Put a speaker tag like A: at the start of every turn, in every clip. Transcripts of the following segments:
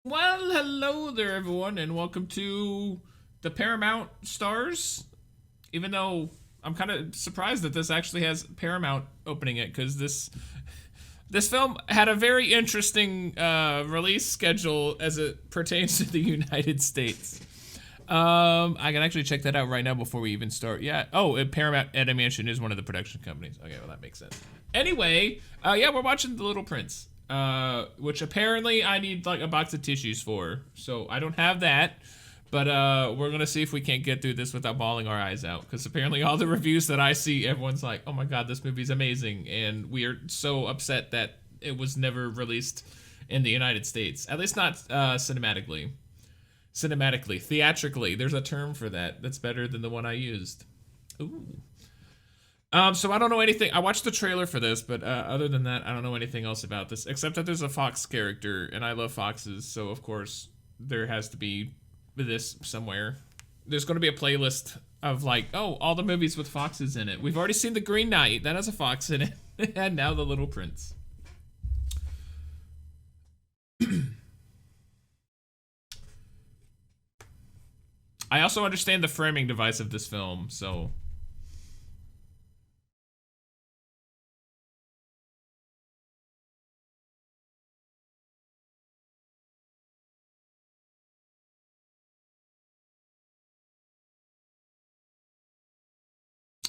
A: Well, hello there, everyone, and welcome to the Paramount Stars. Even though I'm kind of surprised that this actually has Paramount opening it, because this film had a very interesting release schedule as it pertains to the United States. I can actually check that out right now before we even start. Yeah. Oh, Paramount Animation is one of the production companies. Okay, well that makes sense. Anyway, yeah, we're watching The Little Prince, which apparently I need like a box of tissues for. So I don't have that, but we're gonna see if we can't get through this without bawling our eyes out. Because apparently all the reviews that I see, everyone's like, "Oh my god, this movie's amazing," and we are so upset that it was never released in the United States, at least not cinematically, theatrically. There's a term for that that's better than the one I used. Ooh. So I don't know anything. I watched the trailer for this, but other than that, I don't know anything else about this except that there's a fox character, and I love foxes, so of course there has to be this somewhere. There's going to be a playlist of like, oh, all the movies with foxes in it. We've already seen The Green Knight, that has a fox in it, and now The Little Prince. I also understand the framing device of this film, so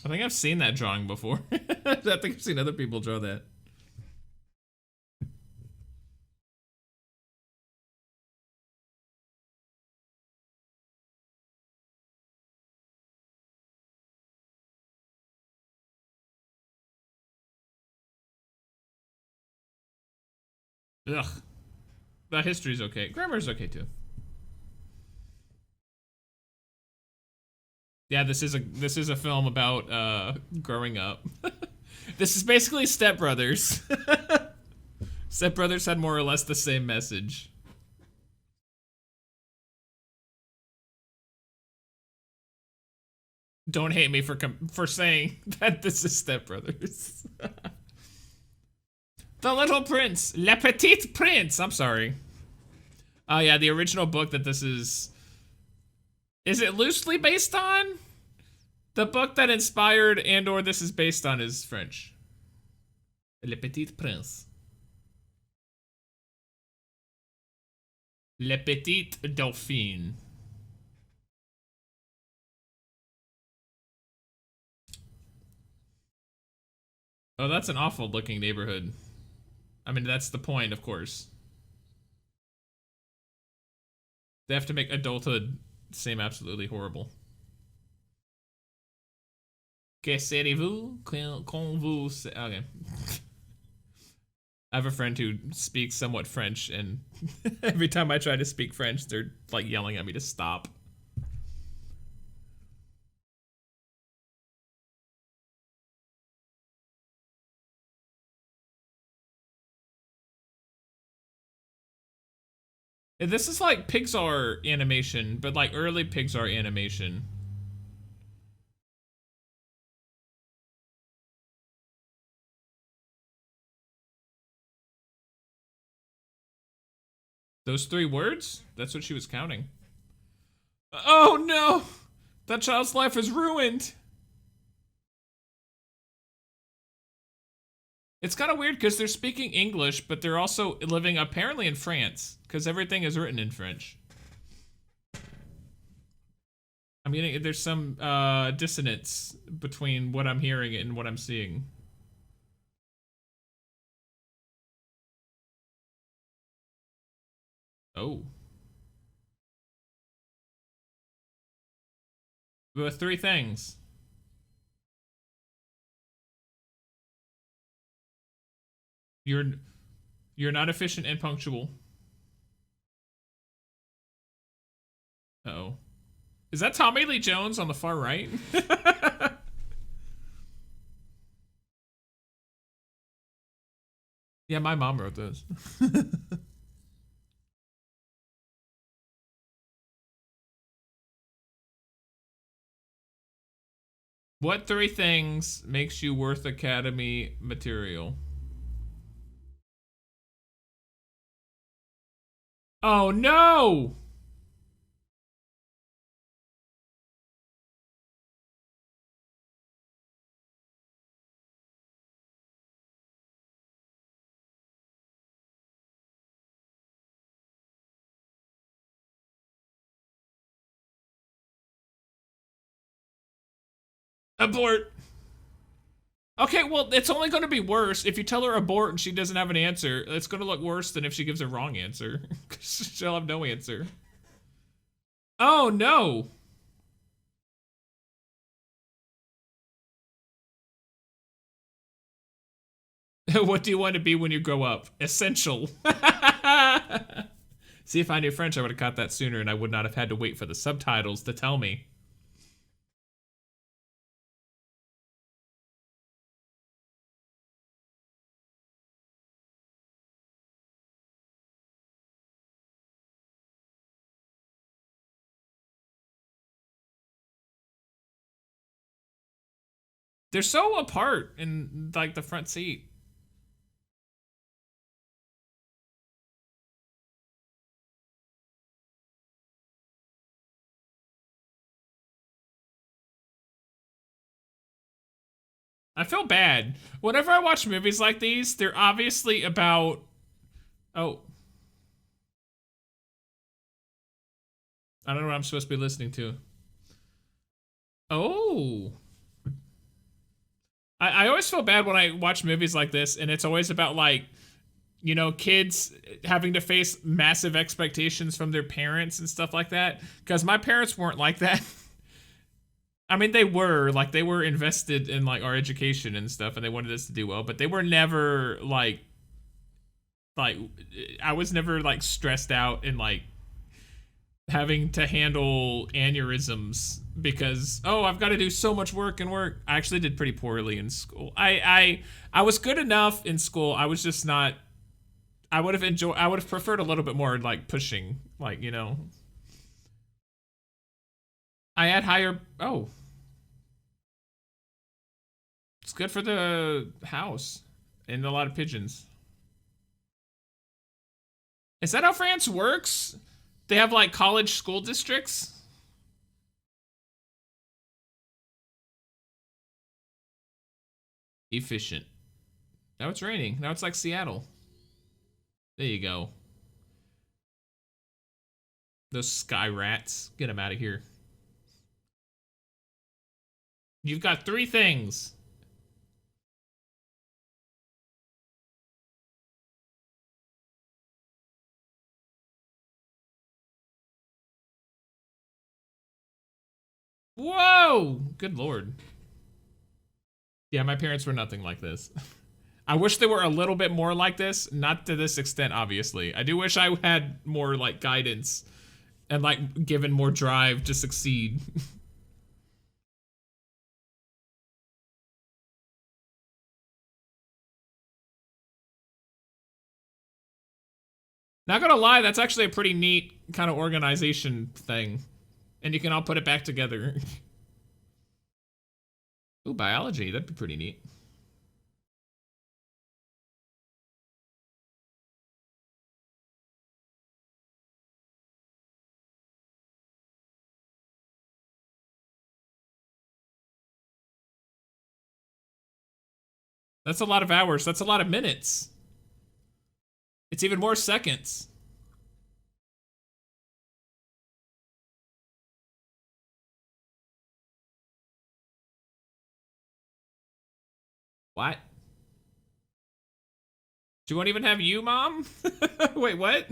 A: I think I've seen that drawing before. I think I've seen other people draw that. Ugh. The history's okay. Grammar's okay too. Yeah, this is a film about growing up. This is basically Step Brothers. Step Brothers had more or less the same message. Don't hate me for saying that this is Step Brothers. The Little Prince, Le Petit Prince. I'm sorry. Oh yeah, the original book that this is. Is it loosely based on? The book that inspired and/or this is based on is French. Le Petit Prince. Le Petit Dauphine. Oh, that's an awful looking neighborhood. I mean, that's the point, of course. They have to make adulthood seem absolutely horrible. Que serez-vous quand vous... Okay. I have a friend who speaks somewhat French, and every time I try to speak French, they're like yelling at me to stop. This is like Pixar animation, but like early Pixar animation. Those three words? That's what she was counting. Oh no! That child's life is ruined! It's kind of weird because they're speaking English, but they're also living apparently in France, because everything is written in French. I'm getting, there's some dissonance between what I'm hearing and what I'm seeing. Oh. The three things. You're you're not efficient and punctual. Uh-oh. Is that Tommy Lee Jones on the far right? Yeah, my mom wrote those. What three things makes you worth Academy material? Oh no! Abort. Okay, well, it's only going to be worse if you tell her abort and she doesn't have an answer. It's going to look worse than if she gives a wrong answer. She'll have no answer. Oh no! What do you want to be when you grow up? Essential. See, if I knew French, I would have caught that sooner and I would not have had to wait for the subtitles to tell me. They're so apart in like the front seat. I feel bad. Whenever I watch movies like these, they're obviously about... Oh. I don't know what I'm supposed to be listening to. Oh. I always feel bad when I watch movies like this, and it's always about, like, you know, kids having to face massive expectations from their parents and stuff like that. Because my parents weren't like that. I mean, they were invested in like our education and stuff, and they wanted us to do well, but they were never like I was never like stressed out and like having to handle aneurysms because oh I've got to do so much work and work. I actually did pretty poorly in school. I was good enough in school. I was just not. I would have preferred a little bit more like pushing, like you know. I had higher. Oh, it's good for the house and a lot of pigeons. Is that how France works? They have like college school districts? Efficient. Now it's raining. Now it's like Seattle. There you go. Those sky rats. Get them out of here. You've got 3 things. Whoa! Good lord. Yeah, my parents were nothing like this. I wish they were a little bit more like this. Not to this extent, obviously. I do wish I had more, like, guidance and, like, given more drive to succeed. Not gonna lie, that's actually a pretty neat kind of organization thing. And you can all put it back together. Ooh, biology. That'd be pretty neat. That's a lot of hours. That's a lot of minutes. It's even more seconds. What? She won't even have you, Mom? Wait, what?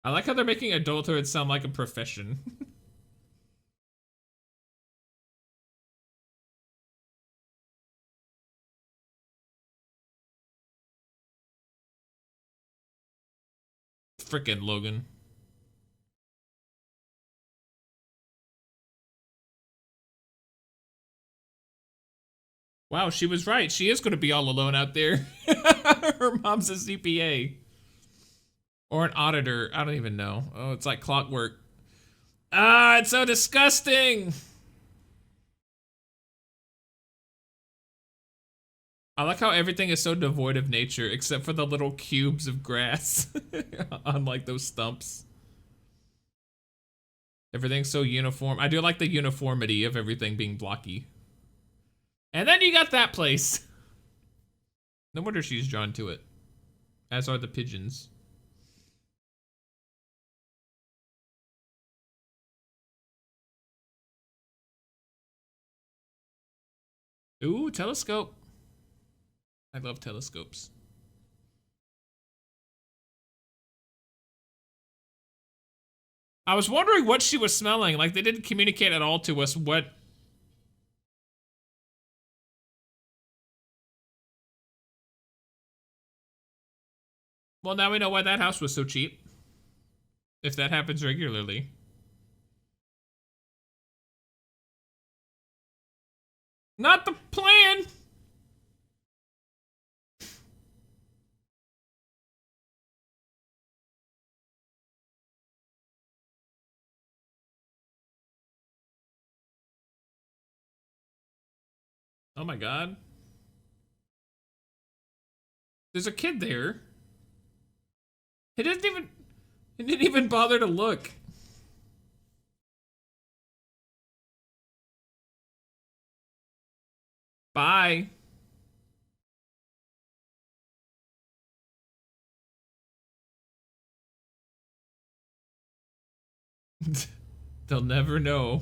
A: I like how they're making adulthood sound like a profession. Frickin' Logan. Wow, she was right. She is going to be all alone out there. Her mom's a CPA. Or an auditor. I don't even know. Oh, it's like clockwork. Ah, it's so disgusting. I like how everything is so devoid of nature except for the little cubes of grass on like those stumps. Everything's so uniform. I do like the uniformity of everything being blocky. And then you got that place. No wonder she's drawn to it. As are the pigeons. Ooh, telescope. I love telescopes. I was wondering what she was smelling. Like, they didn't communicate at all to us what... Well, now we know why that house was so cheap. If that happens regularly. Not the plan! Oh my god. There's a kid there. He didn't even bother to look. Bye. They'll never know.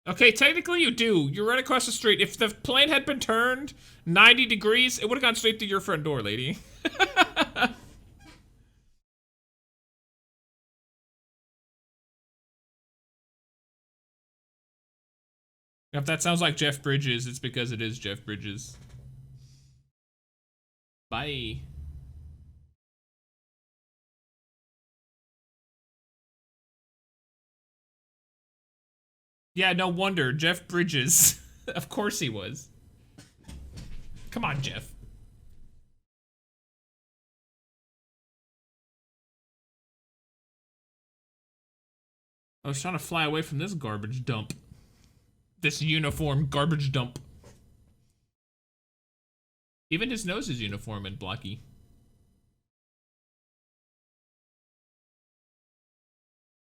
A: Okay, technically you do. You're right across the street. If the plane had been turned 90 degrees, it would have gone straight through your front door, lady. If that sounds like Jeff Bridges, it's because it is Jeff Bridges. Bye. Yeah, no wonder. Jeff Bridges. Of course he was. Come on, Jeff. I was trying to fly away from this garbage dump. This uniform garbage dump. Even his nose is uniform and blocky.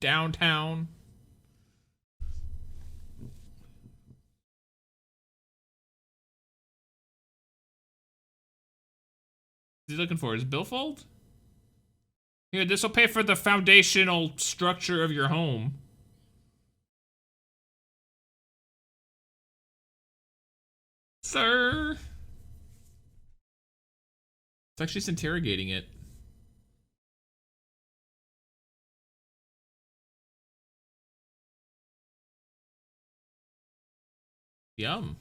A: Downtown. What's he looking for? His billfold? Here, this will pay for the foundational structure of your home. Sir. It's like she's interrogating it. Yum.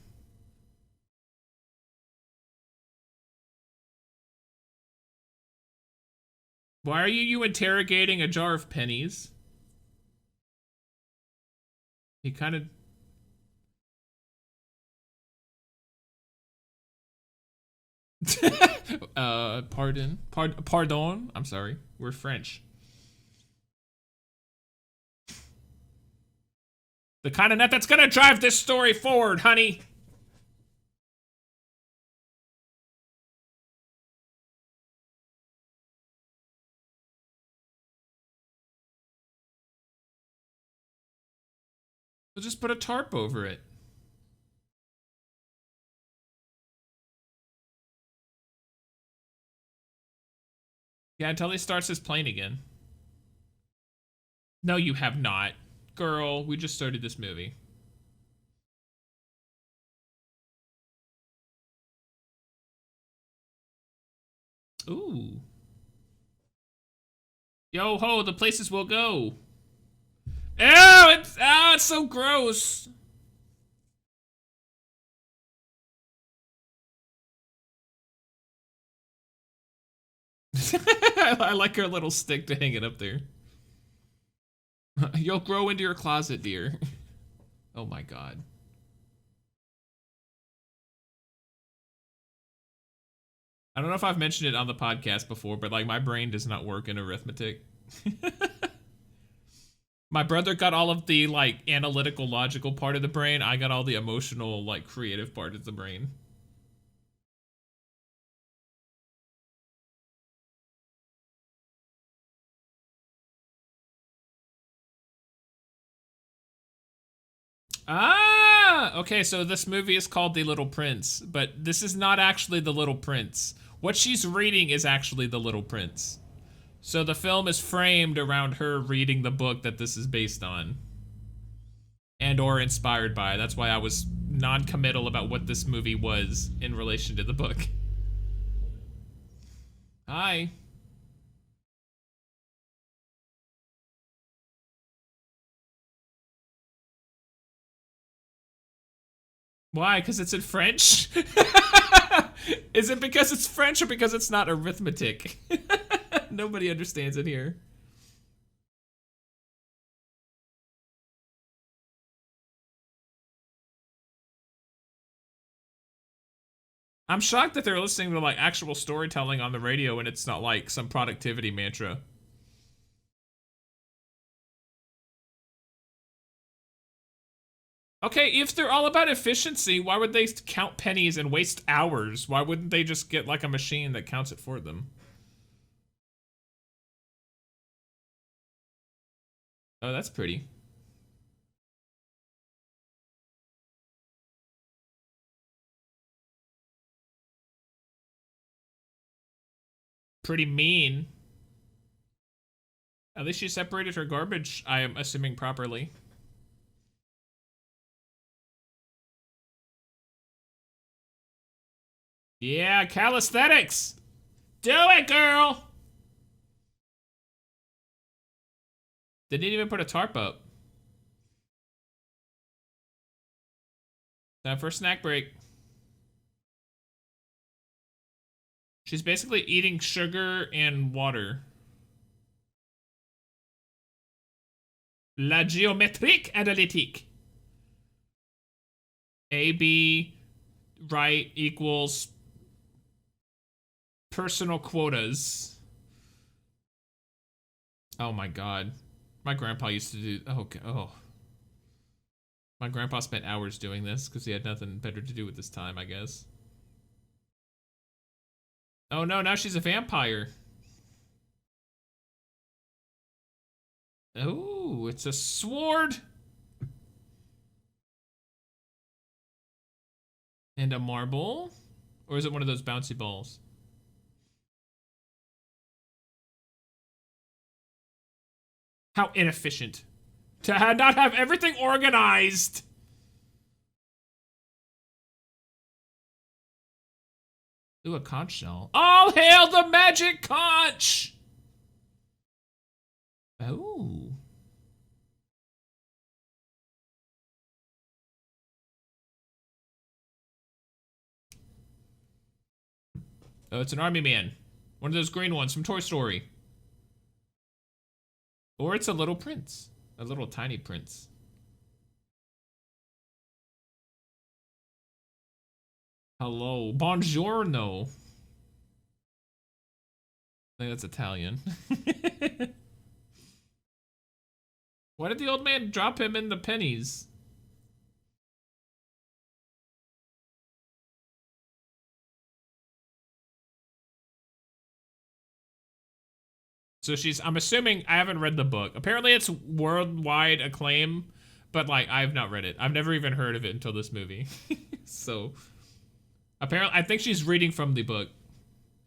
A: Why are you interrogating a jar of pennies? He kind of... Pardon? I'm sorry. We're French. The kind of net that's gonna drive this story forward, honey. We'll just put a tarp over it. Yeah, until he starts his plane again. No, you have not. Girl, we just started this movie. Ooh. Yo ho, the places we'll go. Ew, it's so gross. I like her little stick to hang it up there. You'll grow into your closet, dear. Oh my god. I don't know if I've mentioned it on the podcast before, but like my brain does not work in arithmetic. My brother got all of the like analytical, logical part of the brain. I got all the emotional, like creative part of the brain. Ah, okay, so this movie is called The Little Prince, but this is not actually The Little Prince. What she's reading is actually The Little Prince. So the film is framed around her reading the book that this is based on and or inspired by. That's why I was non-committal about what this movie was in relation to the book. Hi. Why? Because it's in French? Is it because it's French or because it's not arithmetic? Nobody understands it here. I'm shocked that they're listening to like actual storytelling on the radio and it's not like some productivity mantra. Okay, if they're all about efficiency, why would they count pennies and waste hours? Why wouldn't they just get like a machine that counts it for them? Oh, that's pretty. Pretty mean. At least she separated her garbage, I am assuming, properly. Yeah, calisthenics! Do it, girl! They didn't even put a tarp up. Time for a snack break. She's basically eating sugar and water. La géométrique analytique. AB right equals personal quotas. Oh my god. My grandpa used to do... Oh. My grandpa spent hours doing this because he had nothing better to do with his time, I guess. Oh no, now she's a vampire. Oh, it's a sword. And a marble? Or is it one of those bouncy balls? How inefficient. To not have everything organized. Ooh, a conch shell. All hail the magic conch! Oh. Oh, it's an army man. One of those green ones from Toy Story. Or it's a little prince. A little tiny prince. Hello. Buongiorno. I think that's Italian. Why did the old man drop him in the pennies? So I'm assuming, I haven't read the book. Apparently it's worldwide acclaim, but like, I've not read it. I've never even heard of it until this movie. So, apparently, I think she's reading from the book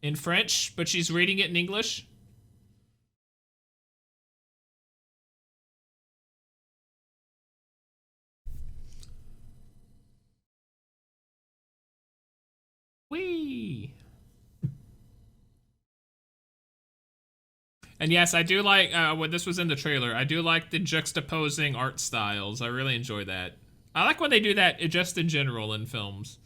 A: in French, but she's reading it in English. Whee! And yes, I do like, when this was in the trailer, I do like the juxtaposing art styles. I really enjoy that. I like when they do that just in general in films.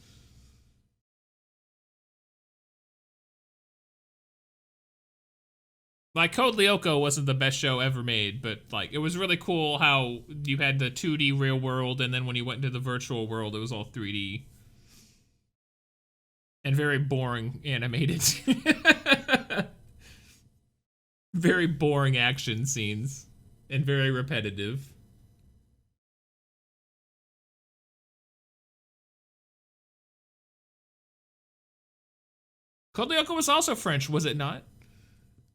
A: Like, Code Lyoko wasn't the best show ever made, but like, it was really cool how you had the 2D real world, and then when you went into the virtual world, it was all 3D. and very boring animated. Very boring action scenes and very repetitive. Code Lyoko was also French, was it not?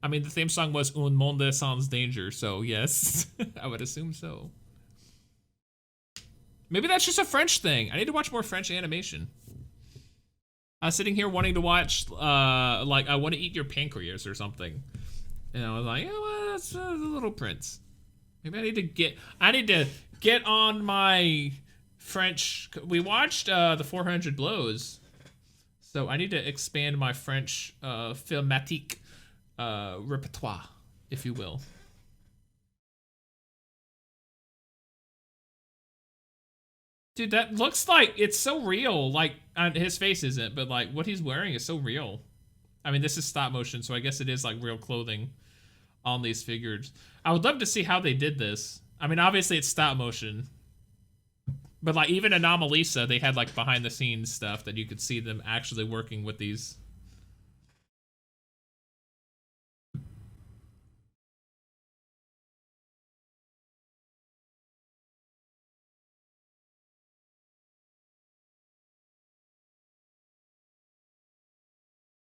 A: I mean, the theme song was Un Monde Sans Danger, so yes, I would assume so. Maybe that's just a French thing. I need to watch more French animation. I was sitting here wanting to watch, like, I Want to Eat Your Pancreas or something. And I was like, yeah, well, that's The Little Prince. Maybe I need to get on my French. We watched the 400 Blows. So I need to expand my French filmatique repertoire, if you will. Dude, that looks like it's so real. Like, his face isn't, but like what he's wearing is so real. I mean, this is stop motion, so I guess it is like real clothing on these figures. I would love to see how they did this. I mean, obviously it's stop motion, but like even Anomalisa, they had like behind the scenes stuff that you could see them actually working with these.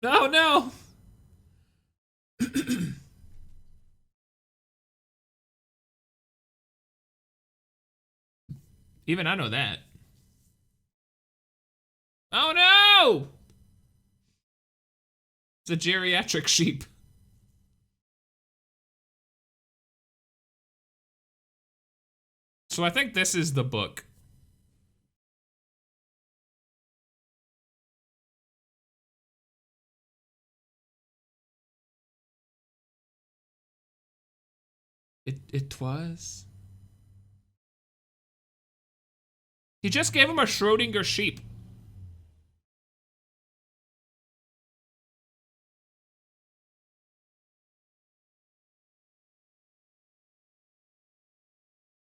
A: Oh no! Even I know that. Oh no! It's a geriatric sheep. So I think this is the book. It was. He just gave him a Schrodinger sheep.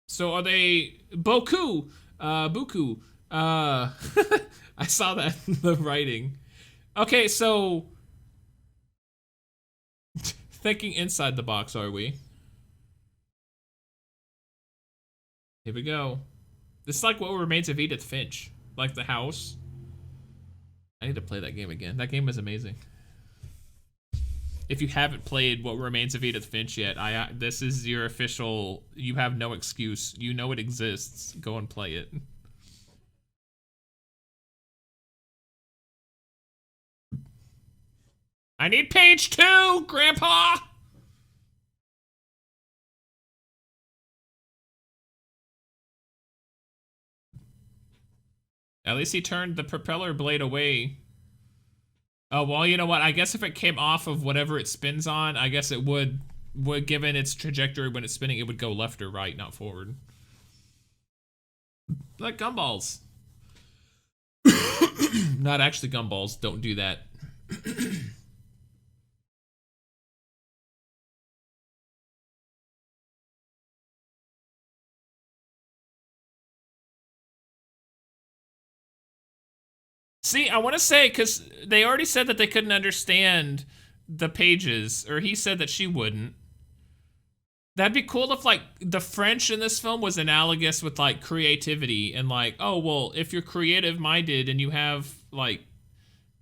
A: So are they Boku? Buku. I saw that in the writing. Okay, so thinking inside the box, are we? Here we go. This is like What Remains of Edith Finch. Like the house. I need to play that game again. That game is amazing. If you haven't played What Remains of Edith Finch yet, this is your official, you have no excuse. You know it exists. Go and play it. I need page 2, Grandpa! At least he turned the propeller blade away. Oh, well, you know what? I guess if it came off of whatever it spins on, I guess it would given its trajectory when it's spinning, it would go left or right, not forward. Like gumballs. Not actually gumballs. Don't do that. See, I want to say, because they already said that they couldn't understand the pages, or he said that she wouldn't. That'd be cool if, like, the French in this film was analogous with, like, creativity, and, like, oh, well, if you're creative-minded and you have, like,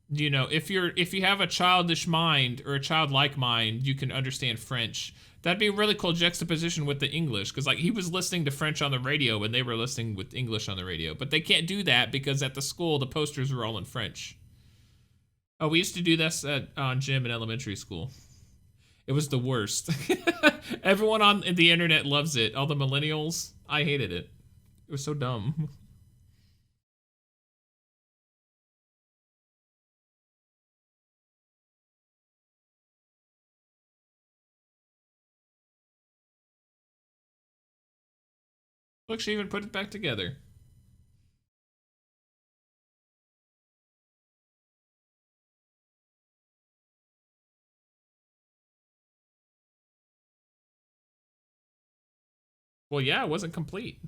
A: you know, if you have a childish mind or a childlike mind, you can understand French. That'd be a really cool juxtaposition with the English, because like he was listening to French on the radio and they were listening with English on the radio, but they can't do that because at the school the posters were all in French. Oh, we used to do this on gym in elementary school. It was the worst. Everyone on the internet loves it. All the millennials, I hated it. It was so dumb. Look, she even put it back together. Well, yeah, it wasn't complete.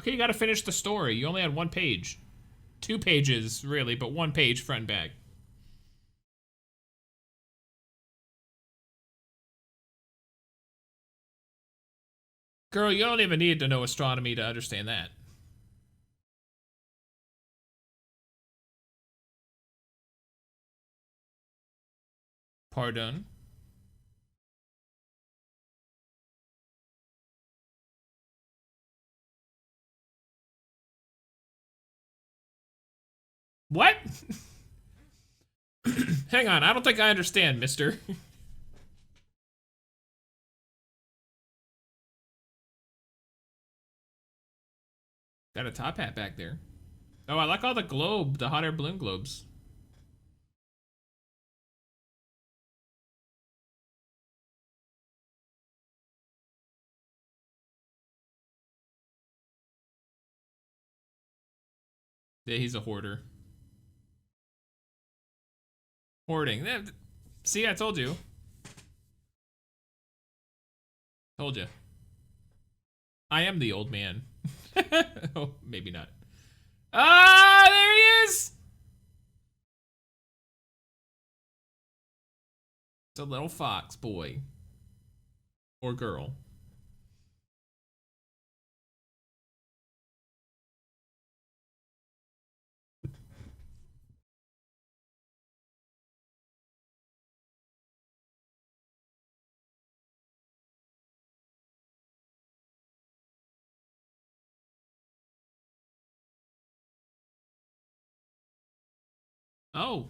A: Okay, you gotta finish the story. You only had 1 page. 2 pages, really, but 1 page front and back. Girl, you don't even need to know astronomy to understand that. Pardon? What? Hang on, I don't think I understand, mister. Got a top hat back there. Oh, I like all the hot air balloon globes. Yeah, he's a hoarder. Hoarding. See, I told you. Told you. I am the old man. Oh, maybe not. Ah, there he is! It's a little fox boy. Or girl. Oh.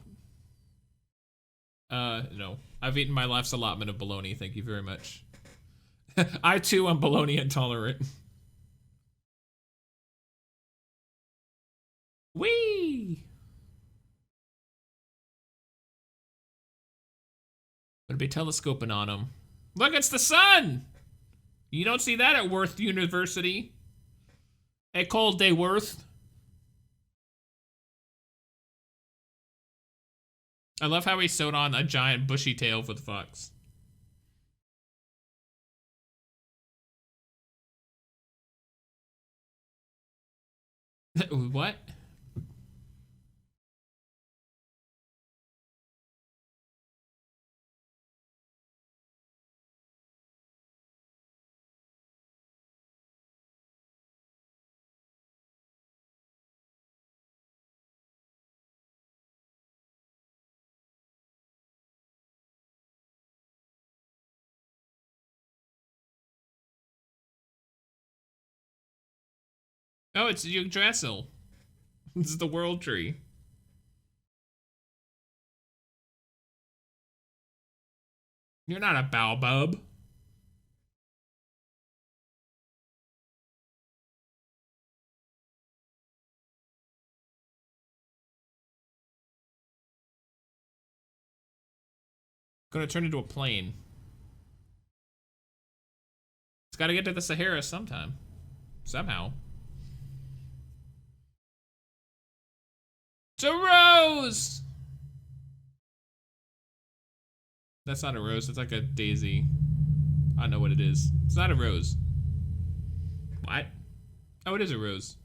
A: No. I've eaten my life's allotment of bologna, thank you very much. I too am bologna intolerant. Whee! Gonna be telescoping on him. Look, it's the sun! You don't see that at Worth University. École de Worth. I love how he sewed on a giant bushy tail for the fox. What? Oh, it's Yggdrasil. This is the world tree. You're not a baobab. Gonna turn into a plane. It's gotta get to the Sahara sometime. Somehow. It's a rose! That's not a rose, it's like a daisy. I know what it is. It's not a rose. What? Oh, it is a rose.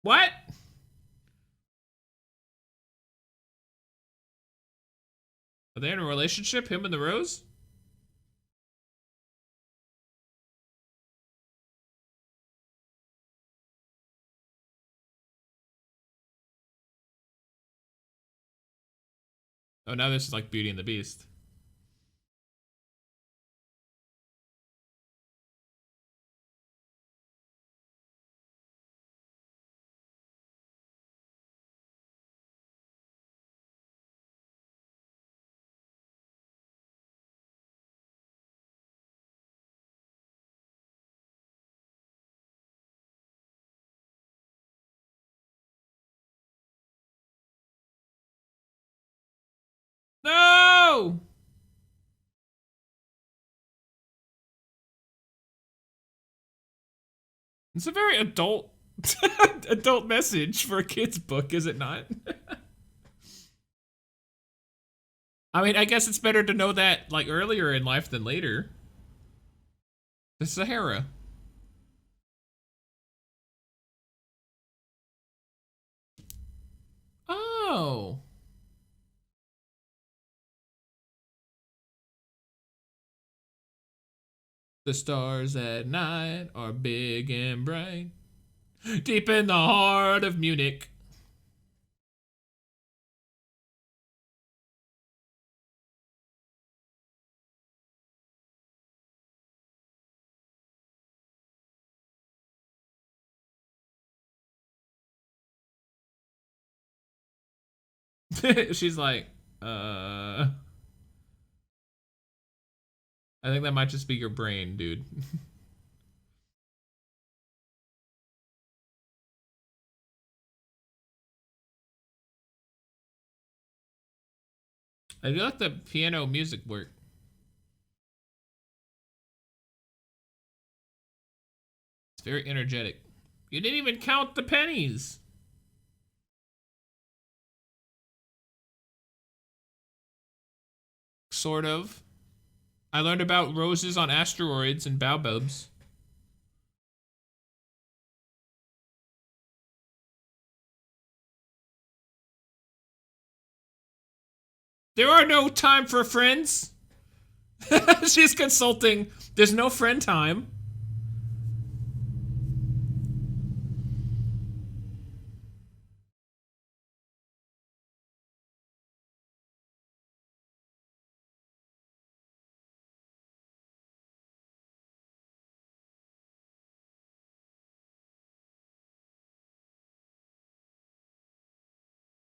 A: What? Are they in a relationship, him and the rose? Oh, now this is like Beauty and the Beast. No! It's a very adult adult message for a kid's book, is it not? I mean, I guess it's better to know that like earlier in life than later. The Sahara. Oh. The stars at night are big and bright. Deep in the heart of Munich. She's like, I think that might just be your brain, dude. I do like the piano music work. It's very energetic. You didn't even count the pennies. Sort of. I learned about roses on asteroids and baobabs. There are no time for friends. She's consulting. There's no friend time.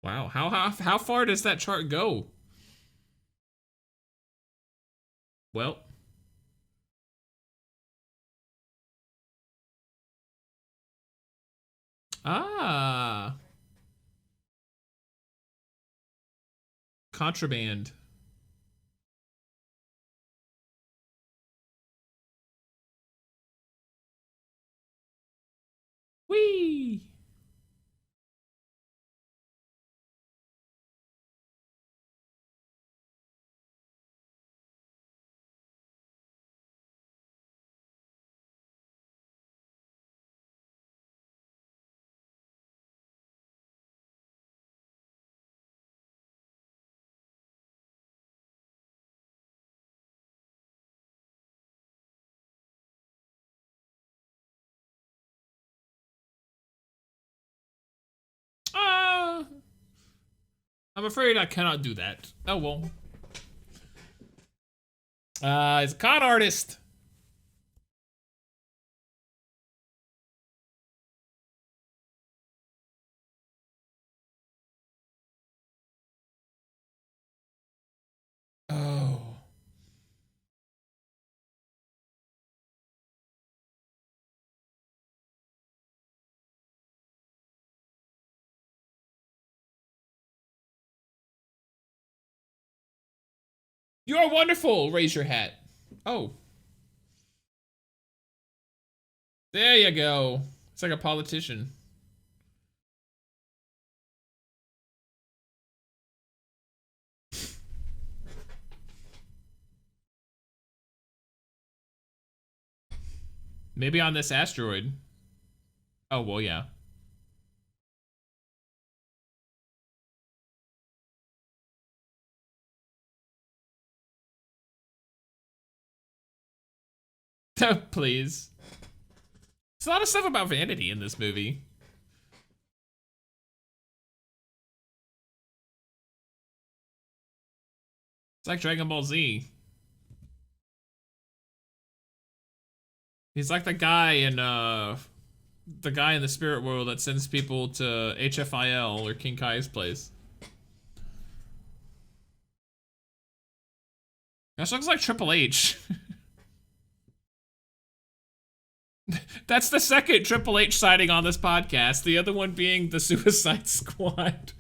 A: Wow, how far does that chart go? Well, ah, contraband. Whee! Ah, I'm afraid I cannot do that. Oh well. He's a con artist. Oh. You are wonderful. Raise your hat. Oh, there you go. It's like a politician. Maybe on this asteroid. Oh, well, yeah. Please. There's a lot of stuff about vanity in this movie. It's like Dragon Ball Z. He's like the guy in the spirit world that sends people to HFIL or King Kai's place. That looks like Triple H. That's the second Triple H sighting on this podcast. The other one being the Suicide Squad,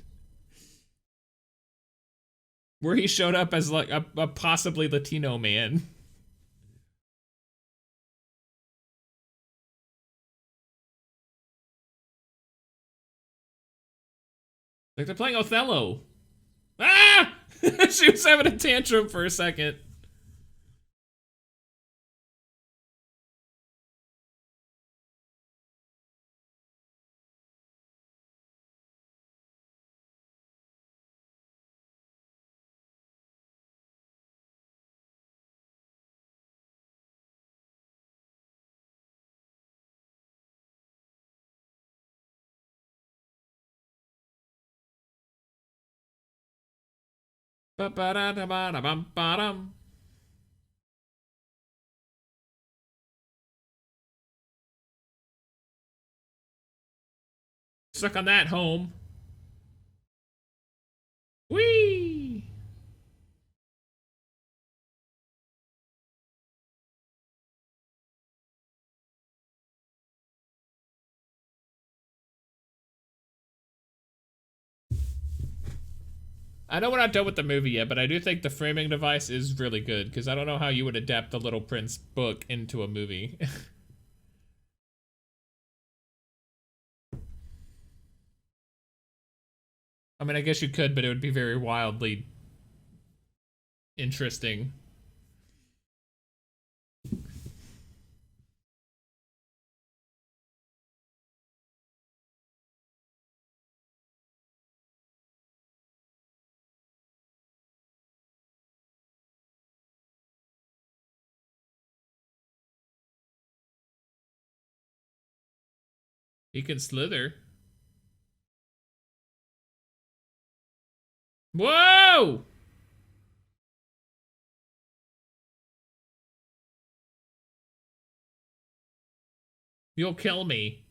A: where he showed up as like a possibly Latino man. Like they're playing Othello. Ah! She was having a tantrum for a second. Ba-ba-da-da-ba-da-bum-ba-dum. Suck on that, home. Whee! I know we're not done with the movie yet, but I do think the framing device is really good, because I don't know how you would adapt the Little Prince book into a movie. I mean, I guess you could, but it would be very wildly interesting. He can slither. Whoa! You'll kill me.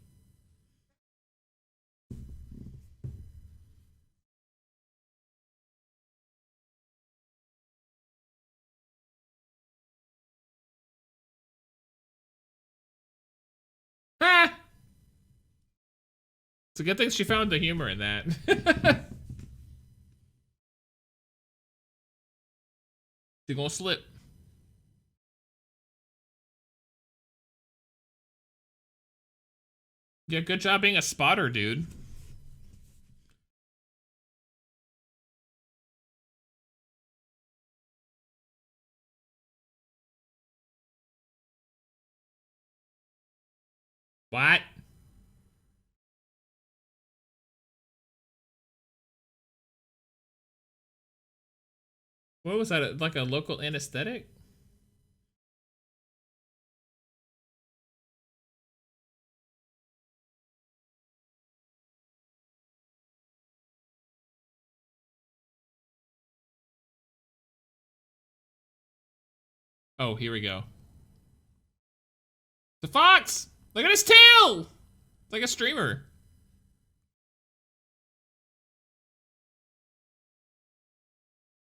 A: Ah! It's a good thing she found the humor in that. She's gonna slip. Yeah, good job being a spotter, dude. What? What was that? Like a local anesthetic? Oh, here we go. The fox! Look at his tail! It's like a streamer.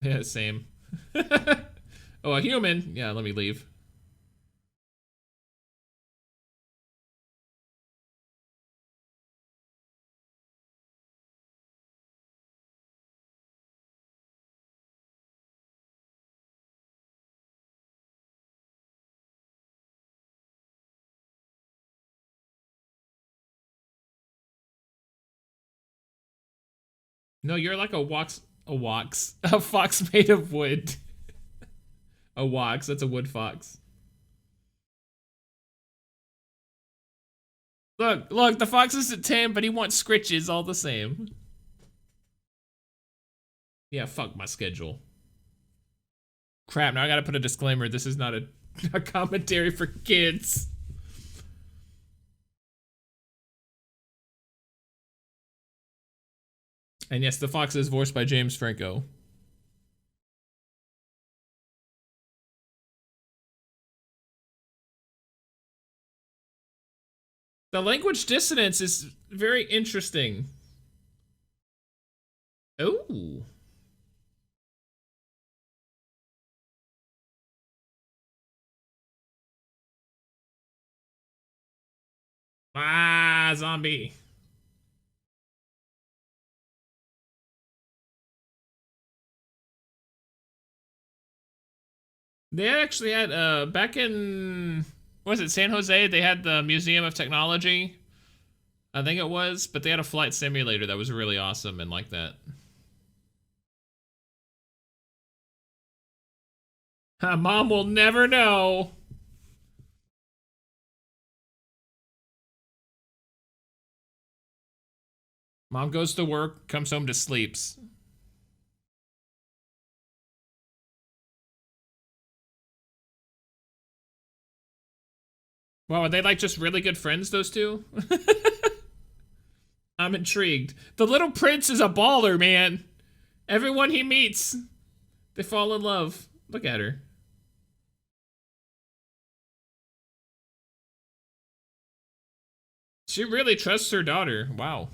A: Yeah, same. Oh, a human. Yeah, let me leave. No, you're like a fox made of wood. A wox, that's a wood fox. Look, the fox isn't tame, but he wants scritches all the same. Yeah, fuck my schedule. Crap, now I gotta put a disclaimer. This is not a commentary for kids. And yes, the fox is voiced by James Franco. The language dissonance is very interesting. Oh. Ah, zombie. They actually had back in, what was it, San Jose, they had the Museum of Technology. I think it was, but they had a flight simulator that was really awesome and like that. Mom will never know. Mom goes to work, comes home to sleeps. Wow, are they like just really good friends, those two? I'm intrigued. The little prince is a baller, man. Everyone he meets, they fall in love. Look at her. She really trusts her daughter. Wow.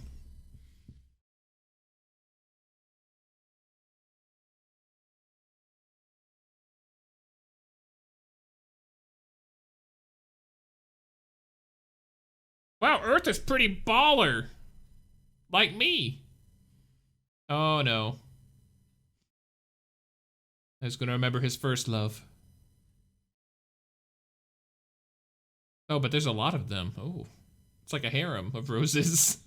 A: Wow, Earth is pretty baller. Like me. Oh no. He's gonna remember his first love. Oh, but there's a lot of them. Oh. It's like a harem of roses.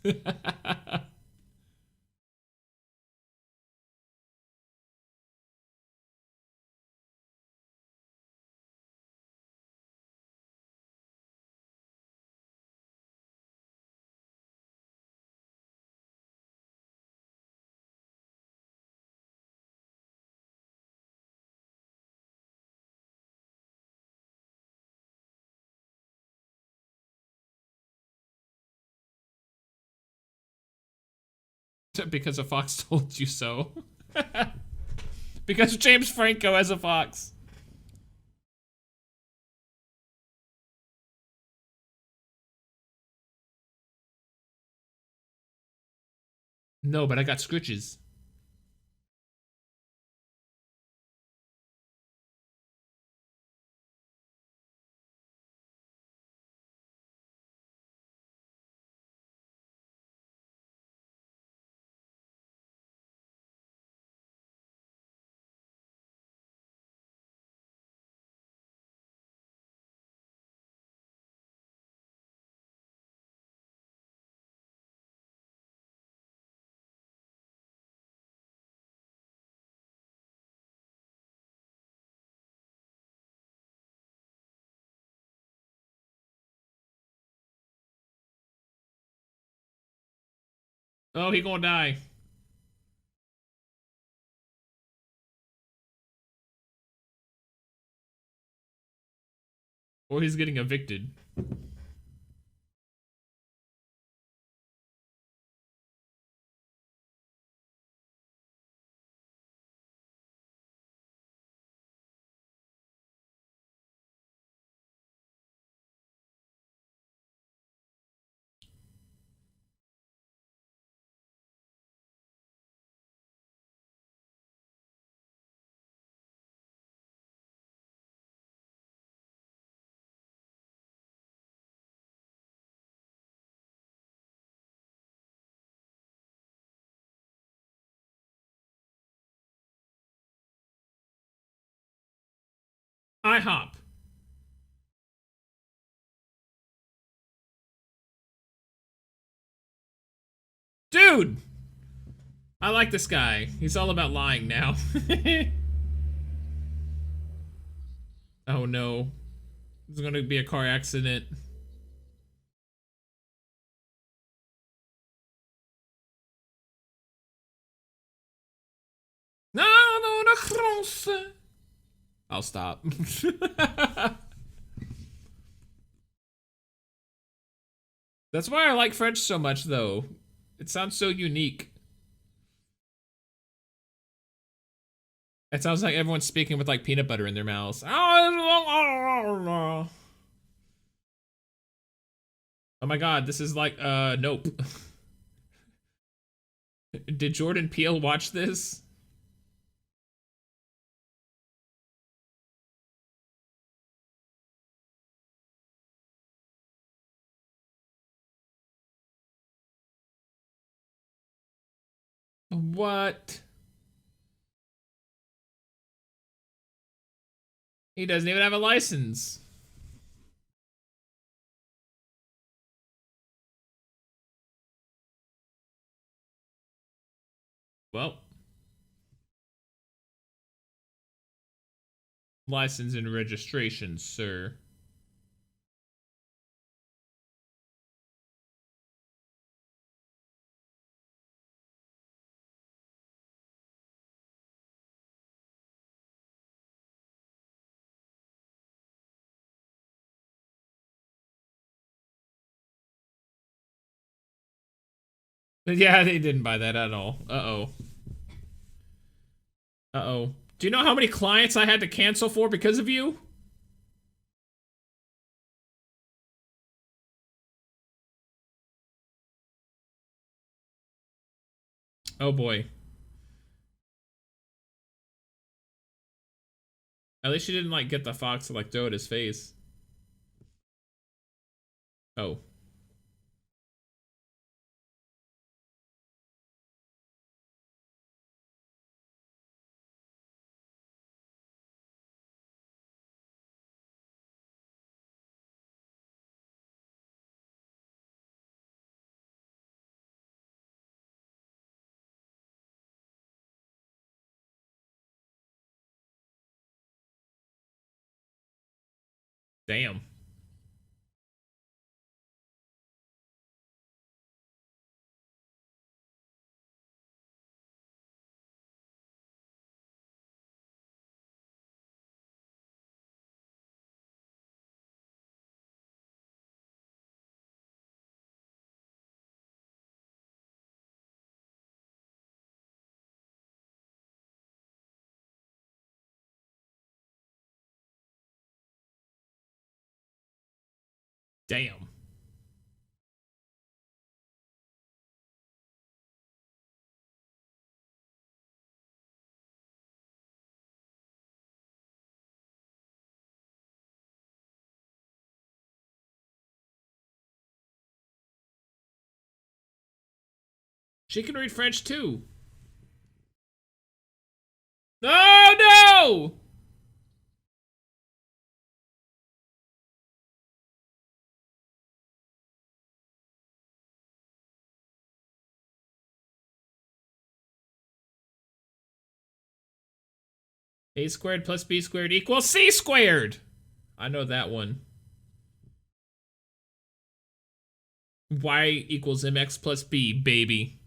A: Because a fox told you so. Because James Franco has a fox. No, but I got scritches. Oh, he gonna die. Or he's getting evicted. IHOP. Dude! I like this guy. He's all about lying now. Oh no. There's gonna be a car accident. No, no, no, cross. I'll stop. That's why I like French so much, though. It sounds so unique. It sounds like everyone's speaking with like peanut butter in their mouths. Oh my god, this is like, nope. Did Jordan Peele watch this? What? He doesn't even have a license. Well, License and registration, sir. Yeah, they didn't buy that at all. Uh-oh. Uh-oh. Do you know how many clients I had to cancel for because of you? Oh boy. At least you didn't like get the fox to like throw at his face. Oh. Damn. Damn. She can read French too. Oh no! A squared plus B squared equals C squared. I know that one. Y equals mx plus b, baby.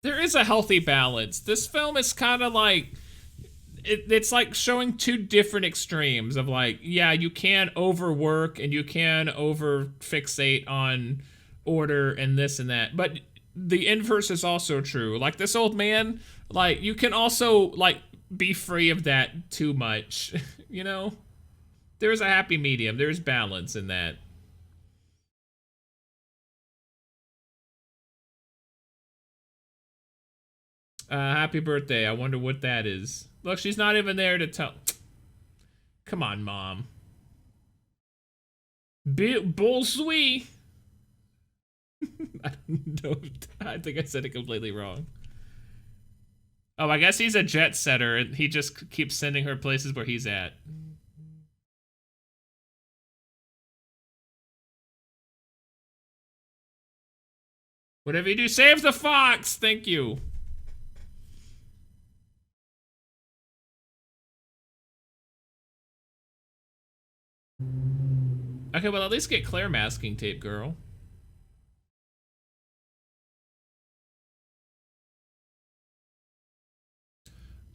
A: There is a healthy balance. This film is kind of like it's like showing two different extremes of like, yeah, you can overwork and you can over fixate on order and this and that, but the inverse is also true. Like this old man, like you can also like be free of that too much. You know, there's a happy medium. There's balance in that. Happy birthday. I wonder what that is. Look, she's not even there to tell. Come on, mom. Bull sweet. I don't know. I think I said it completely wrong. Oh, I guess he's a jet setter and he just keeps sending her places where he's at. Whatever you do, save the fox. Thank you. Okay, well, at least get Claire masking tape, girl.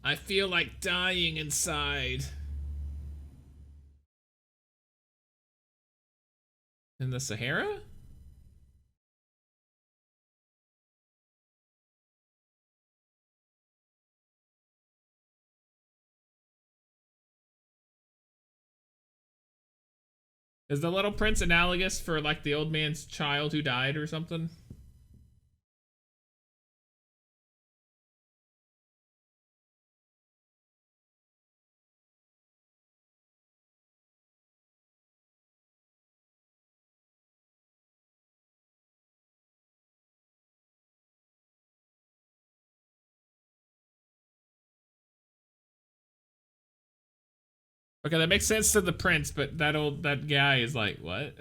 A: I feel like dying inside. In the Sahara? Is the little prince analogous for like the old man's child who died or something? Okay, that makes sense to the prince, but that guy is like, what?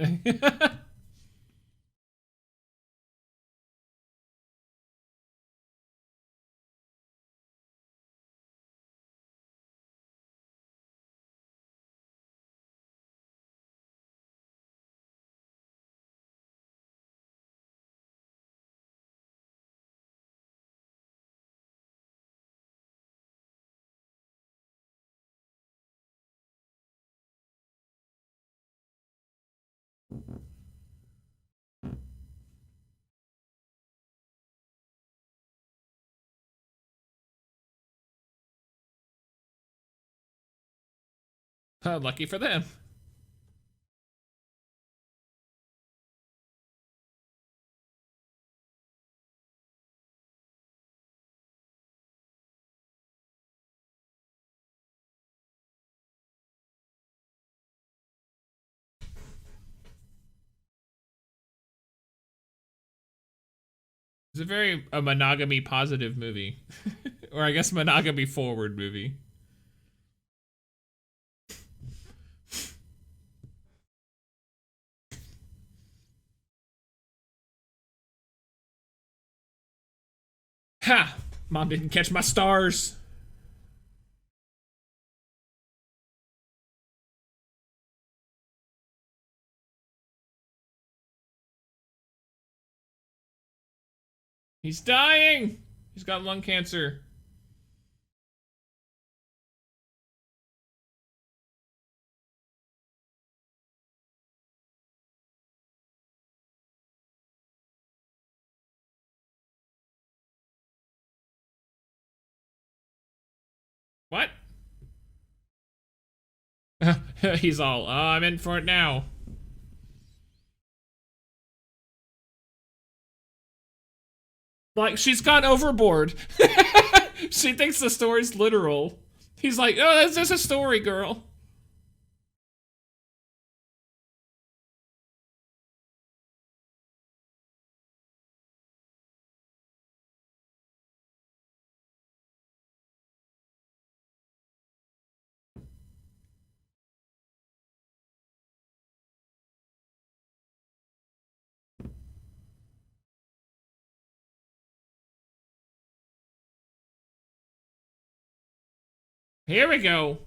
A: Lucky for them. It's a very monogamy positive movie. Or I guess monogamy forward movie. Ha! Mom didn't catch my stars. He's dying! He's got lung cancer. What? He's all, oh, I'm in for it now. Like, she's gone overboard. She thinks the story's literal. He's like, oh, that's just a story, girl. Here we go.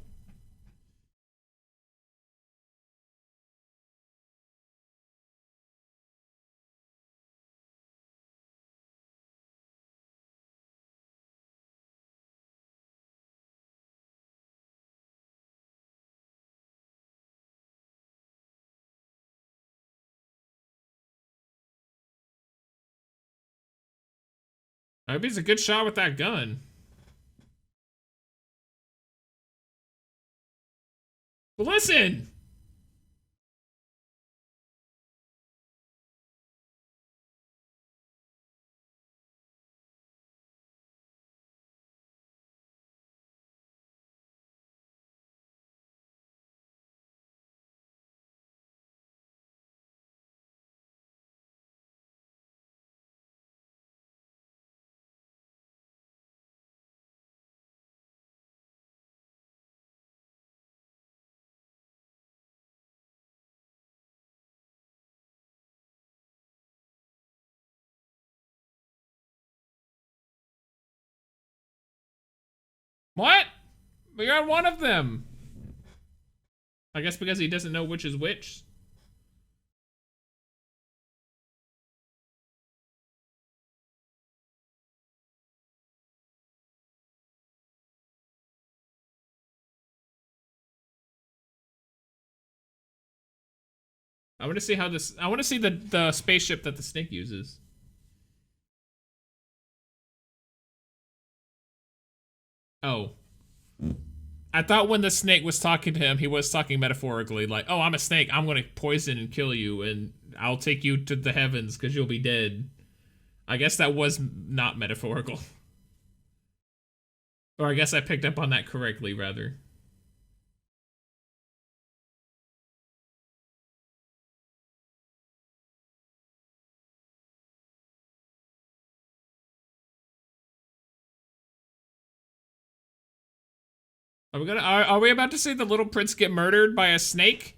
A: I hope he's a good shot with that gun. But listen! What? But you're on one of them. I guess because he doesn't know which is which. I want to see how this. I want to see the spaceship that the snake uses. Oh. I thought when the snake was talking to him, he was talking metaphorically, like, oh, I'm a snake. I'm going to poison and kill you, and I'll take you to the heavens because you'll be dead. I guess that was not metaphorical. Or I guess I picked up on that correctly, rather. Are we about to see the little prince get murdered by a snake?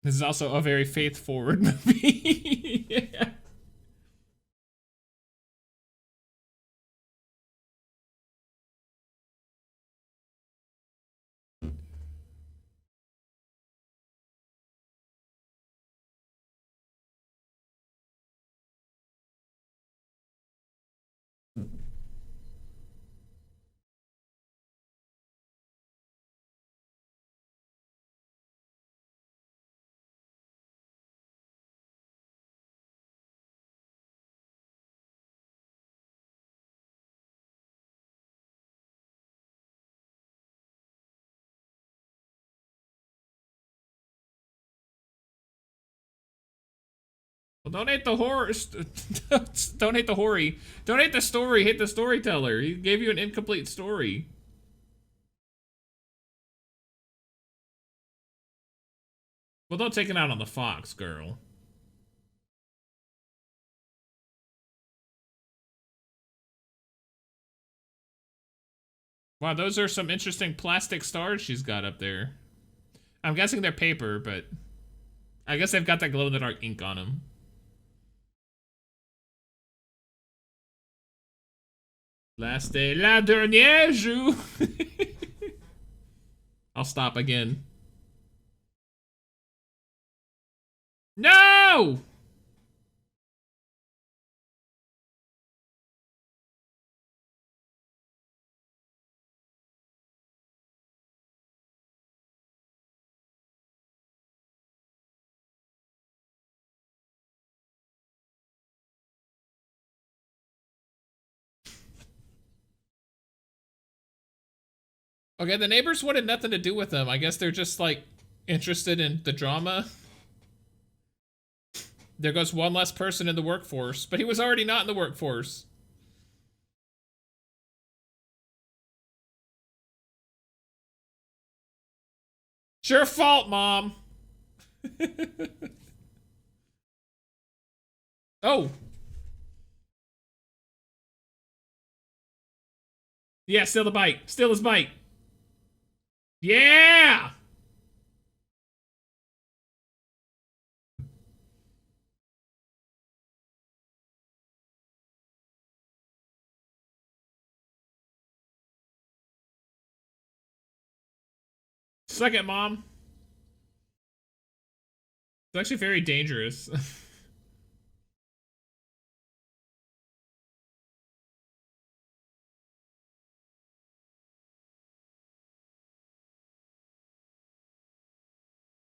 A: This is also a very faith-forward movie. Yeah. Well, don't hate the horse. Don't hate the hoary. Don't hate the story. Hate the storyteller. He gave you an incomplete story. Well, don't take it out on the fox, girl. Wow, those are some interesting plastic stars she's got up there. I'm guessing they're paper, but I guess they've got that glow-in-the-dark ink on them. Last day, la dernière jour. I'll stop again. No! Okay, the neighbors wanted nothing to do with them. I guess they're just, like, interested in the drama. There goes one less person in the workforce, but he was already not in the workforce. It's your fault, Mom. Oh. Yeah, steal the bike. Steal his bike. Yeah! Suck it, Mom. It's actually very dangerous.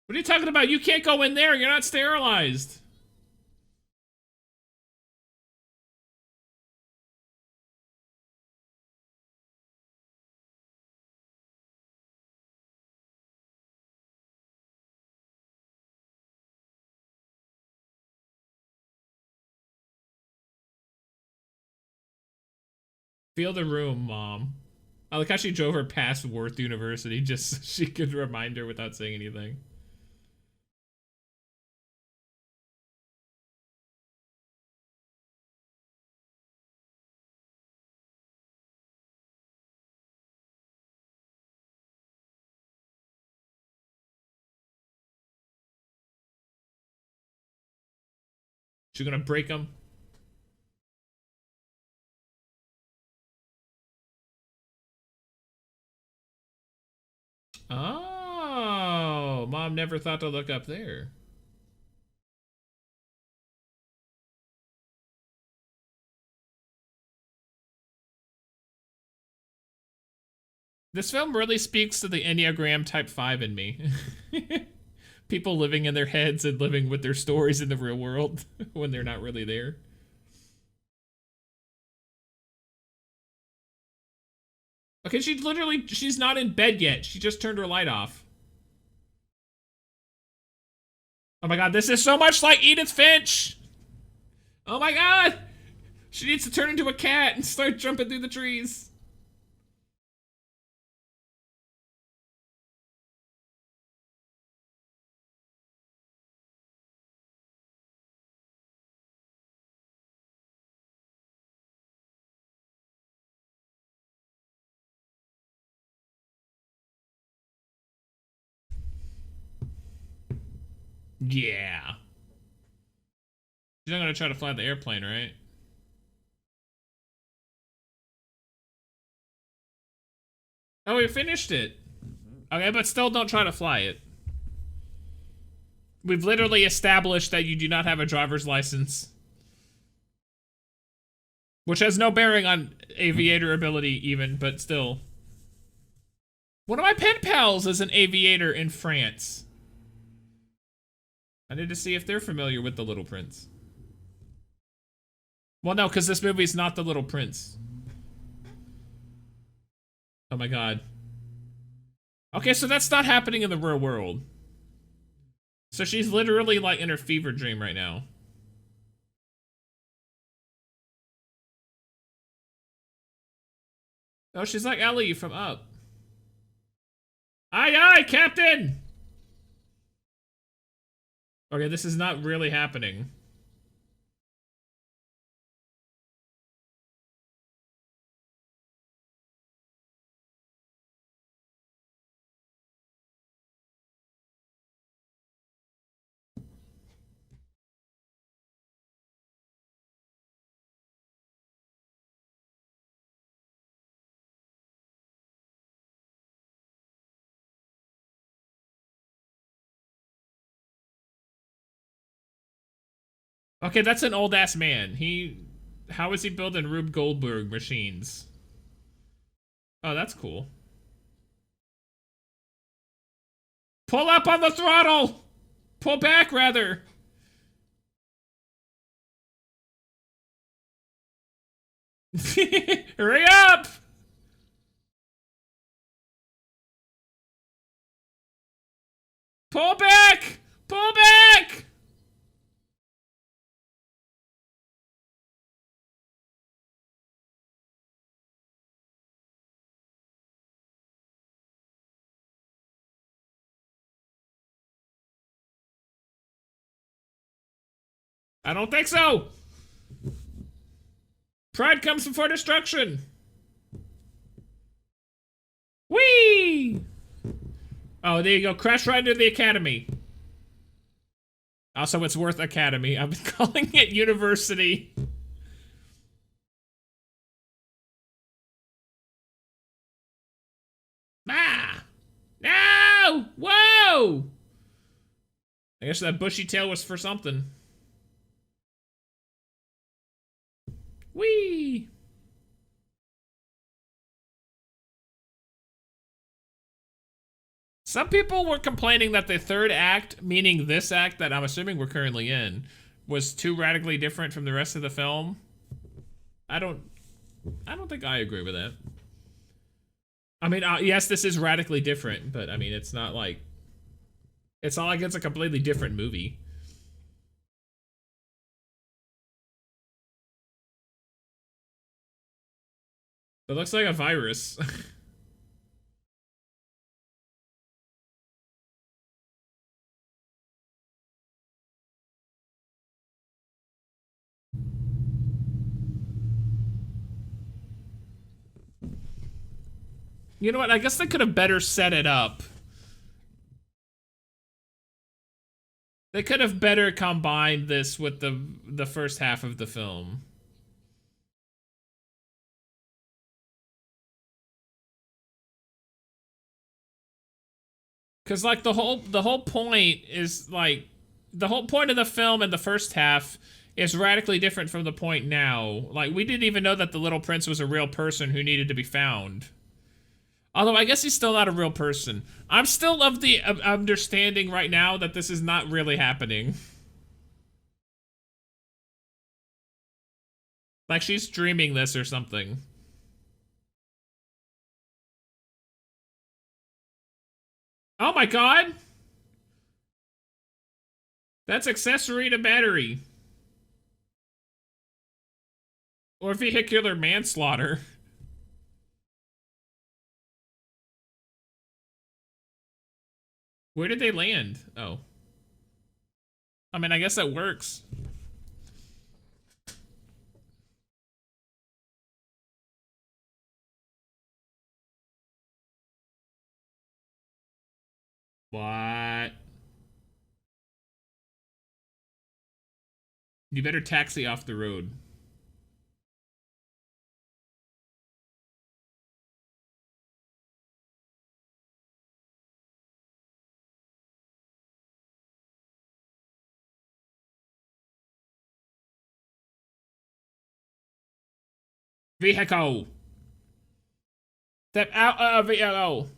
A: What are you talking about? You can't go in there. You're not sterilized. Feel the room, Mom. I like how she drove her past Worth University just so she could remind her without saying anything. She's gonna break them. Oh, Mom never thought to look up there. This film really speaks to the Enneagram Type 5 in me. People living in their heads and living with their stories in the real world when they're not really there. Okay, she's not in bed yet. She just turned her light off. Oh my god, this is so much like Edith Finch! Oh my god! She needs to turn into a cat and start jumping through the trees. Yeah. She's not gonna try to fly the airplane, right? Oh, we finished it. Okay, but still don't try to fly it. We've literally established that you do not have a driver's license. Which has no bearing on aviator ability even, but still. One of my pen pals is an aviator in France. I need to see if they're familiar with The Little Prince. Well, no, because this movie's not The Little Prince. Oh my god. Okay, so that's not happening in the real world. So she's literally like in her fever dream right now. Oh, she's like Ellie from Up. Aye, aye, Captain! Okay, this is not really happening. Okay, that's an old ass man. How is he building Rube Goldberg machines? Oh, that's cool. Pull up on the throttle! Pull back, rather. Hurry up! Pull back! Pull back! I don't think so! Pride comes before destruction! Whee! Oh, there you go. Crash right into the academy. Also, it's worth academy. I've been calling it university. Ah! No! Whoa! I guess that bushy tail was for something. Whee! Some people were complaining that the third act, meaning this act that I'm assuming we're currently in, was too radically different from the rest of the film. I don't think I agree with that. I mean, yes, this is radically different, but I mean, it's not like it's a completely different movie. It looks like a virus. You know what? I guess they could have better set it up. They could have better combined this with the first half of the film. Cause like the whole point is like the whole point of the film in the first half is radically different from the point now. Like we didn't even know that the little prince was a real person who needed to be found. Although I guess he's still not a real person. I'm still of the understanding right now that this is not really happening. Like she's dreaming this or something. Oh my god! That's accessory to battery. Or vehicular manslaughter. Where did they land? Oh. I mean, I guess that works. What? You better taxi off the road. Vehicle. Step out of vehicle.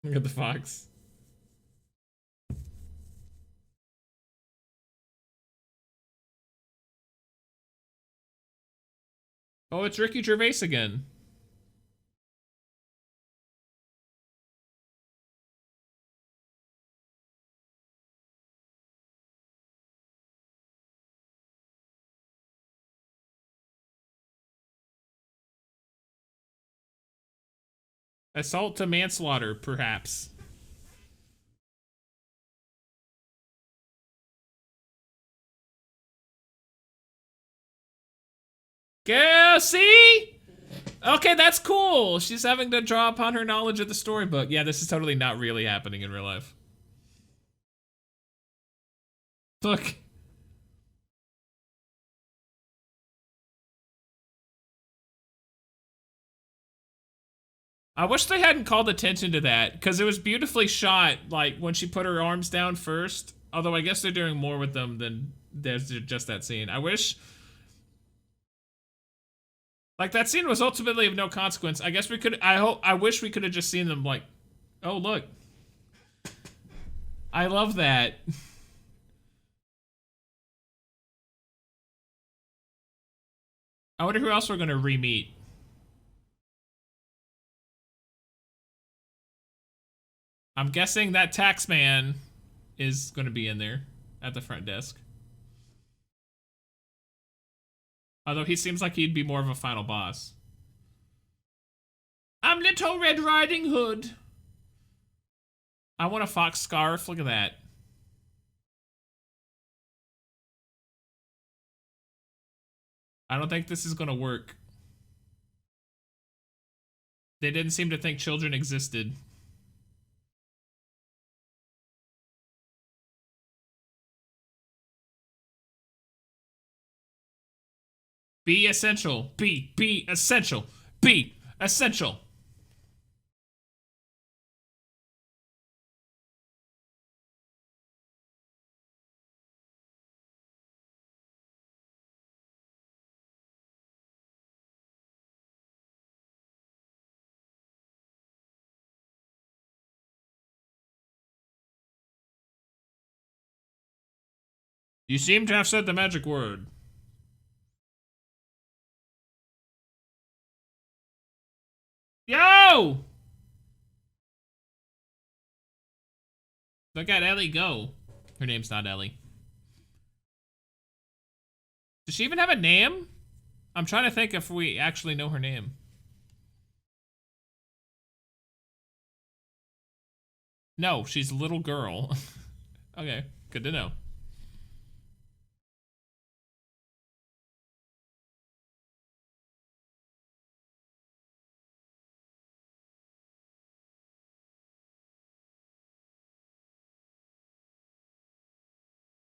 A: Look at the fox. Oh, it's Ricky Gervais again. Assault to manslaughter, perhaps. Go see? Okay, that's cool. She's having to draw upon her knowledge of the storybook. Yeah, this is totally not really happening in real life. Look. I wish they hadn't called attention to that, because it was beautifully shot, like, when she put her arms down first. Although I guess they're doing more with them than there's just that scene. I wish... Like, that scene was ultimately of no consequence. I guess we could... I wish we could have just seen them, like... Oh, look. I love that. I wonder who else we're gonna re-meet. I'm guessing that tax man is gonna be in there at the front desk. Although he seems like he'd be more of a final boss. I'm Little Red Riding Hood. I want a fox scarf. Look at that. I don't think this is gonna work. They didn't seem to think children existed. Be essential. Be essential. Be essential. You seem to have said the magic word. Yo! Look at Ellie go. Her name's not Ellie. Does she even have a name? I'm trying to think if we actually know her name. No, she's a little girl. Okay, good to know.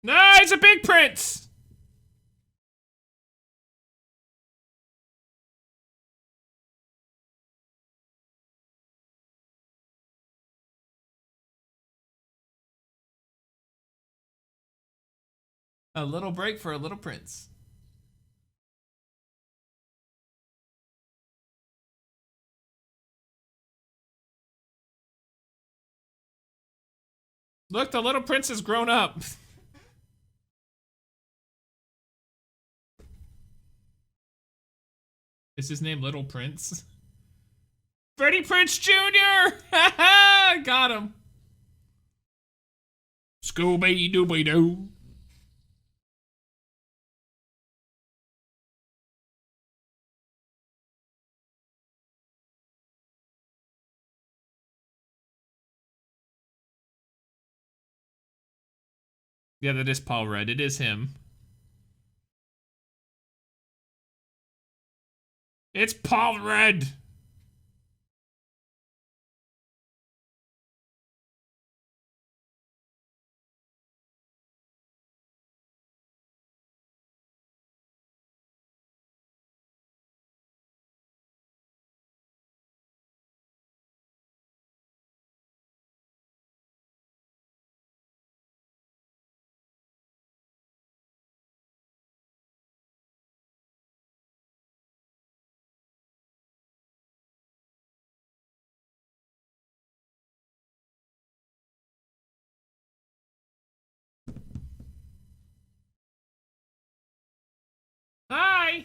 A: No, he's a big prince! A little break for a little prince. Look, the little prince has grown up. Is his name Little Prince? Freddie Prince Jr. Got him. Scooby Dooby Doo. Yeah, that is Paul Rudd. It is him. It's Paul Rudd. Hi.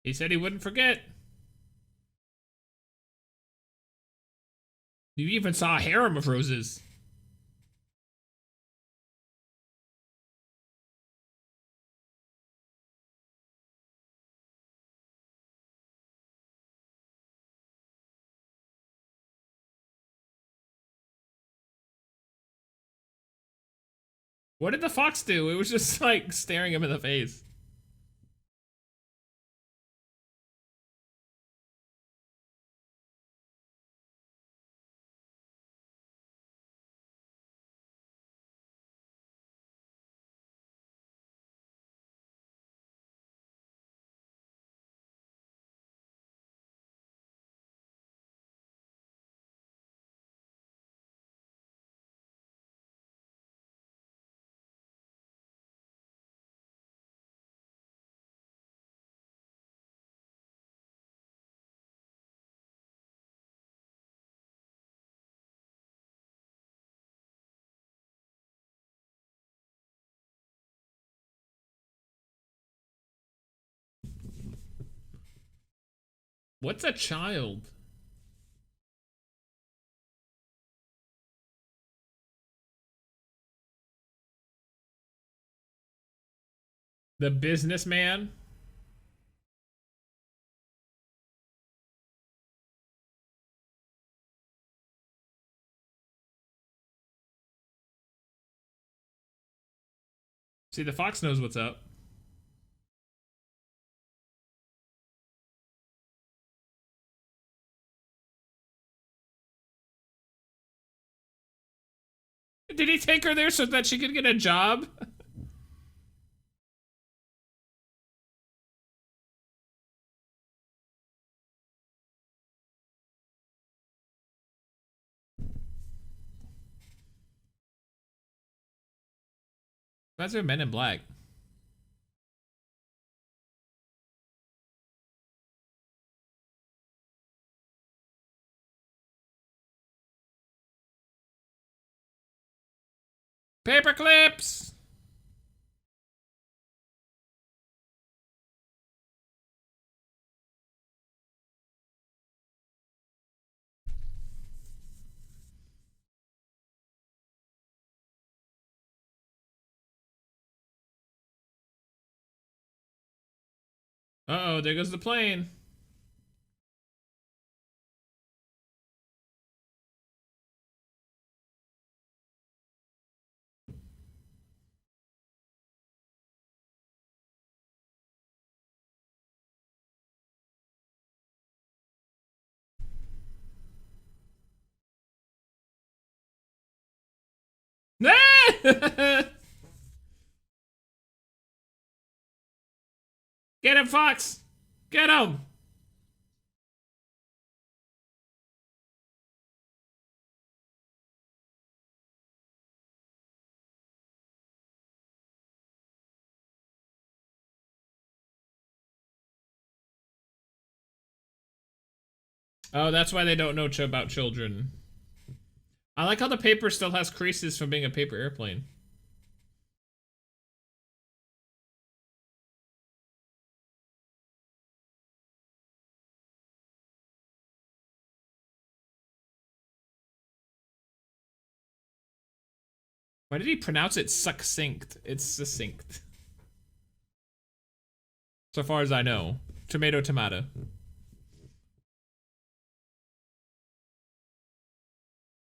A: He said he wouldn't forget. You even saw a harem of roses. What did the fox do? It was just like staring him in the face. What's a child? The businessman? See, the fox knows what's up. Did he take her there so that she could get a job? That's are Men in Black. Paper clips! Uh-oh, there goes the plane. Get him, Fox! Get him! Oh, that's why they don't know about children. I like how the paper still has creases from being a paper airplane. Why did he pronounce it succinct? It's succinct. So far as I know. Tomato, tomato.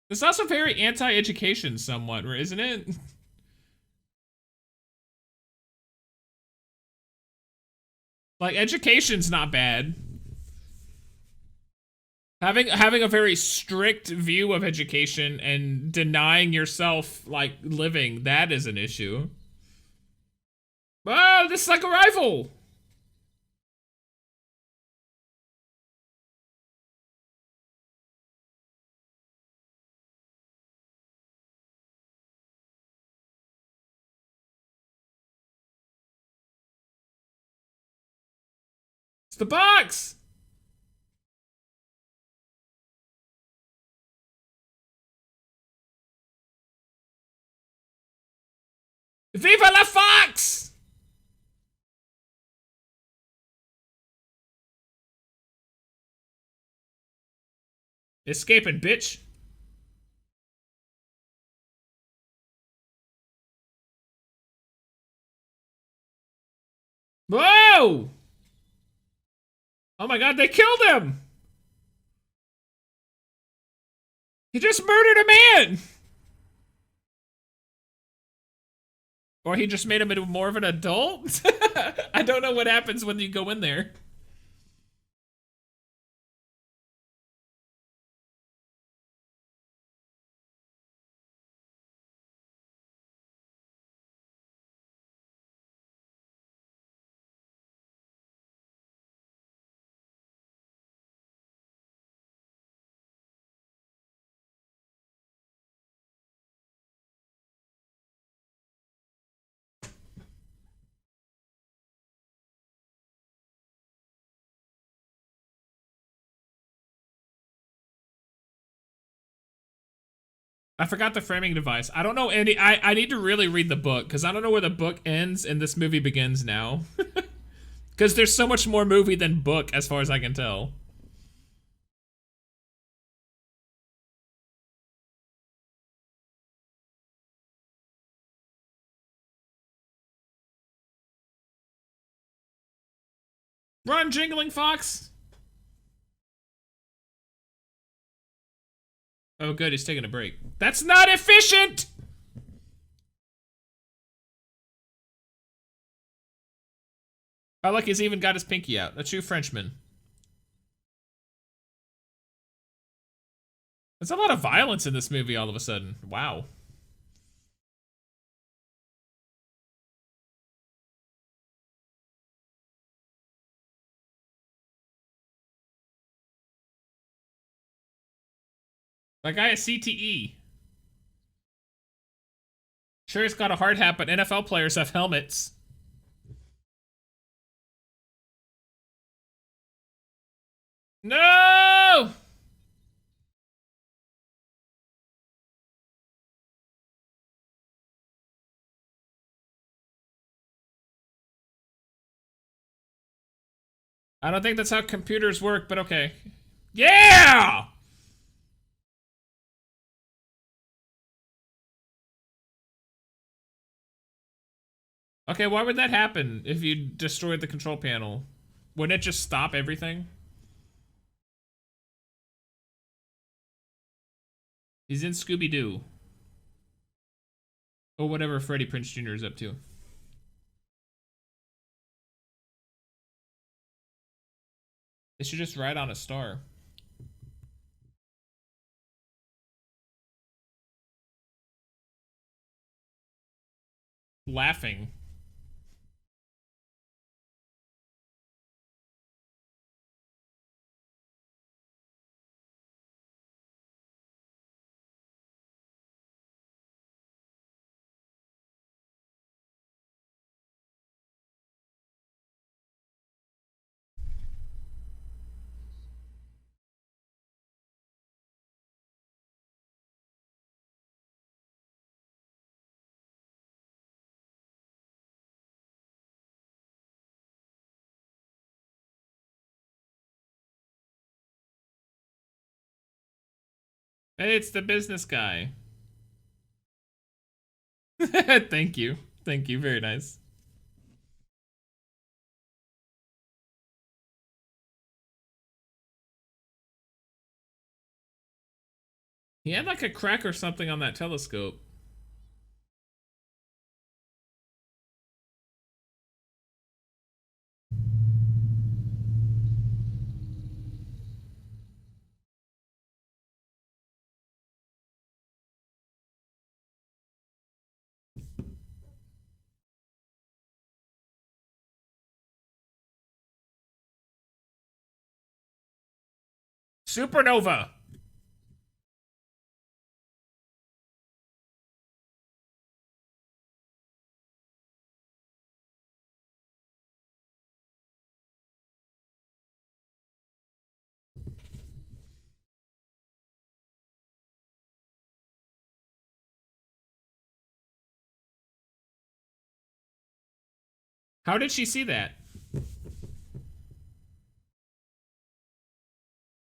A: It's also very anti-education somewhat, isn't it? Like, education's not bad. Having a very strict view of education and denying yourself, like, living, that is an issue. Oh, this is like a rifle! It's the box! Viva la Fox! Escaping, bitch. Whoa! Oh my god, they killed him! He just murdered a man! Or he just made him into more of an adult? I don't know what happens when you go in there. I forgot the framing device. I don't know any. I need to really read the book because I don't know where the book ends and this movie begins now. Because there's so much more movie than book as far as I can tell. Run, Jingling Fox! Oh good, he's taking a break. That's not efficient! Oh look, he's even got his pinky out. A true Frenchman. There's a lot of violence in this movie all of a sudden. Wow. That guy has CTE. Sure, he's got a hard hat, but NFL players have helmets. No! I don't think that's how computers work, but okay. Yeah! Okay, why would that happen if you destroyed the control panel? Wouldn't it just stop everything? He's in Scooby-Doo. Or whatever Freddie Prinze Jr. is up to. They should just ride on a star. laughing. Hey, it's the business guy. Thank you. Thank you. Very nice. He had like a crack or something on that telescope. Supernova. How did she see that?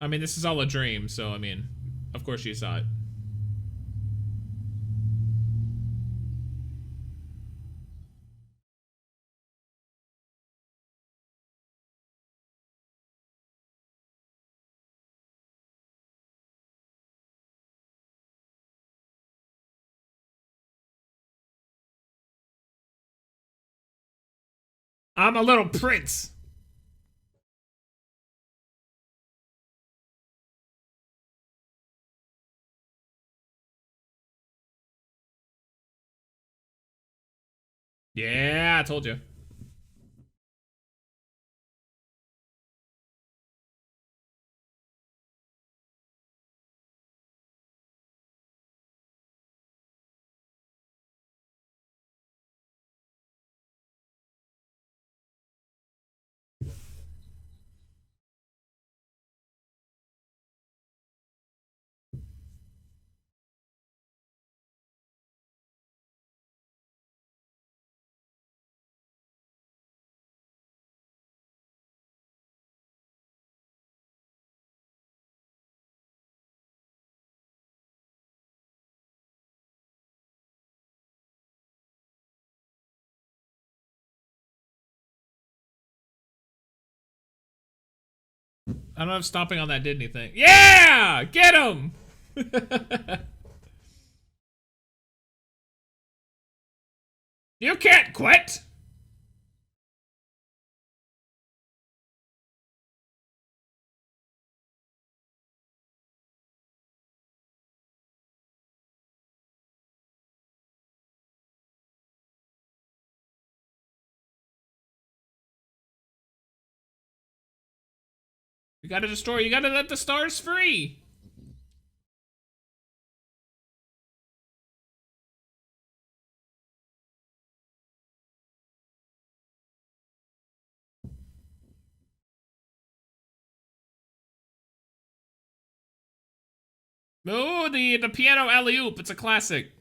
A: I mean, this is all a dream, so I mean, of course she saw it. I'm a little prince. Yeah, I told you. I don't know if stomping on that did anything. Yeah! Get him! You can't quit! You gotta destroy, you gotta let the stars free! Oh, the piano alley-oop, it's a classic.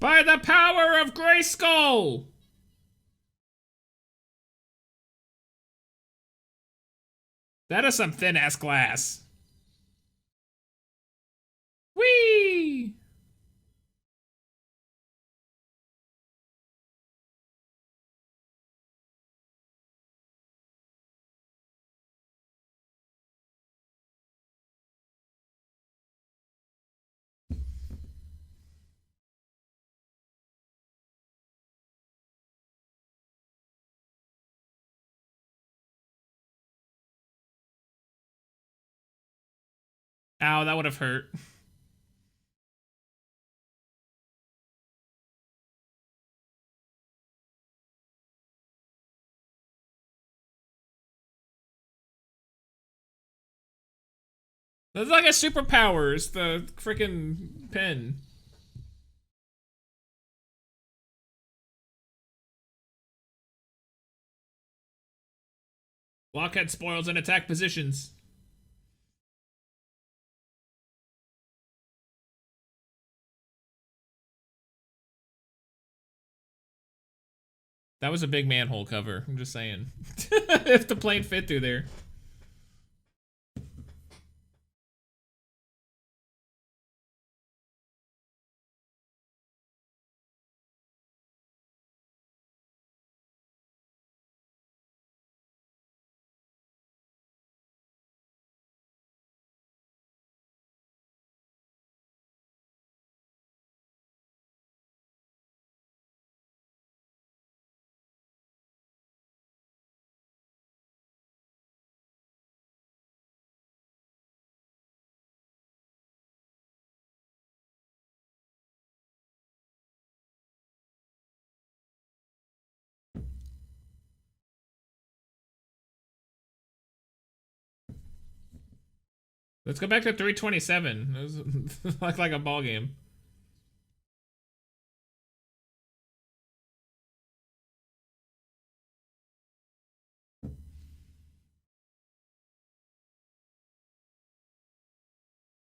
A: By the power of Grayskull! That is some thin-ass glass. Whee! Ow, that would have hurt. That's like a superpowers, the freaking pen. Blockhead spoils and attack positions. That was a big manhole cover, I'm just saying. If the plane fit through there. Let's go back to 327. It was like a ball game.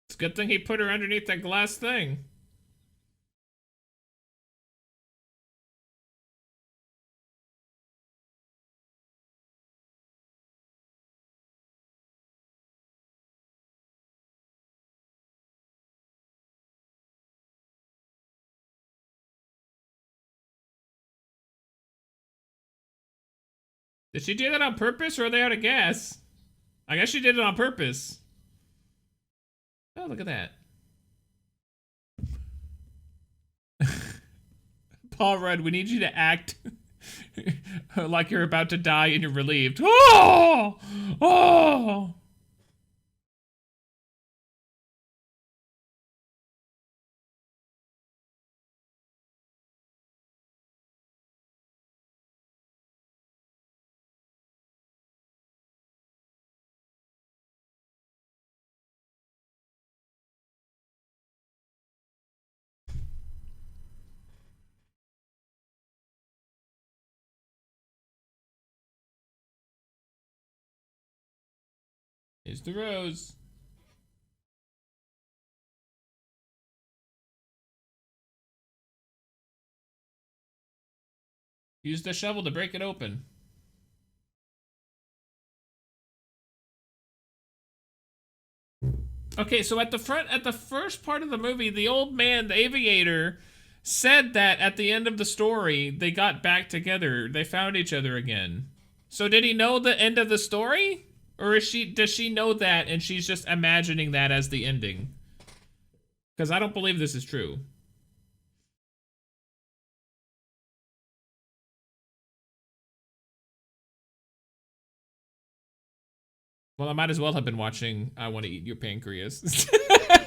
A: It's a good thing he put her underneath that glass thing. Did she do that on purpose or are they out of gas? I guess she did it on purpose. Oh, look at that. Paul Rudd, we need you to act like you're about to die and you're relieved. Oh! Oh! Here's the rose. Use the shovel to break it open. Okay, so at the first part of the movie, the old man, the aviator, said that at the end of the story, they got back together. They found each other again. So did he know the end of the story? Or does she know that and she's just imagining that as the ending? Because I don't believe this is true. Well, I might as well have been watching I Want to Eat Your Pancreas.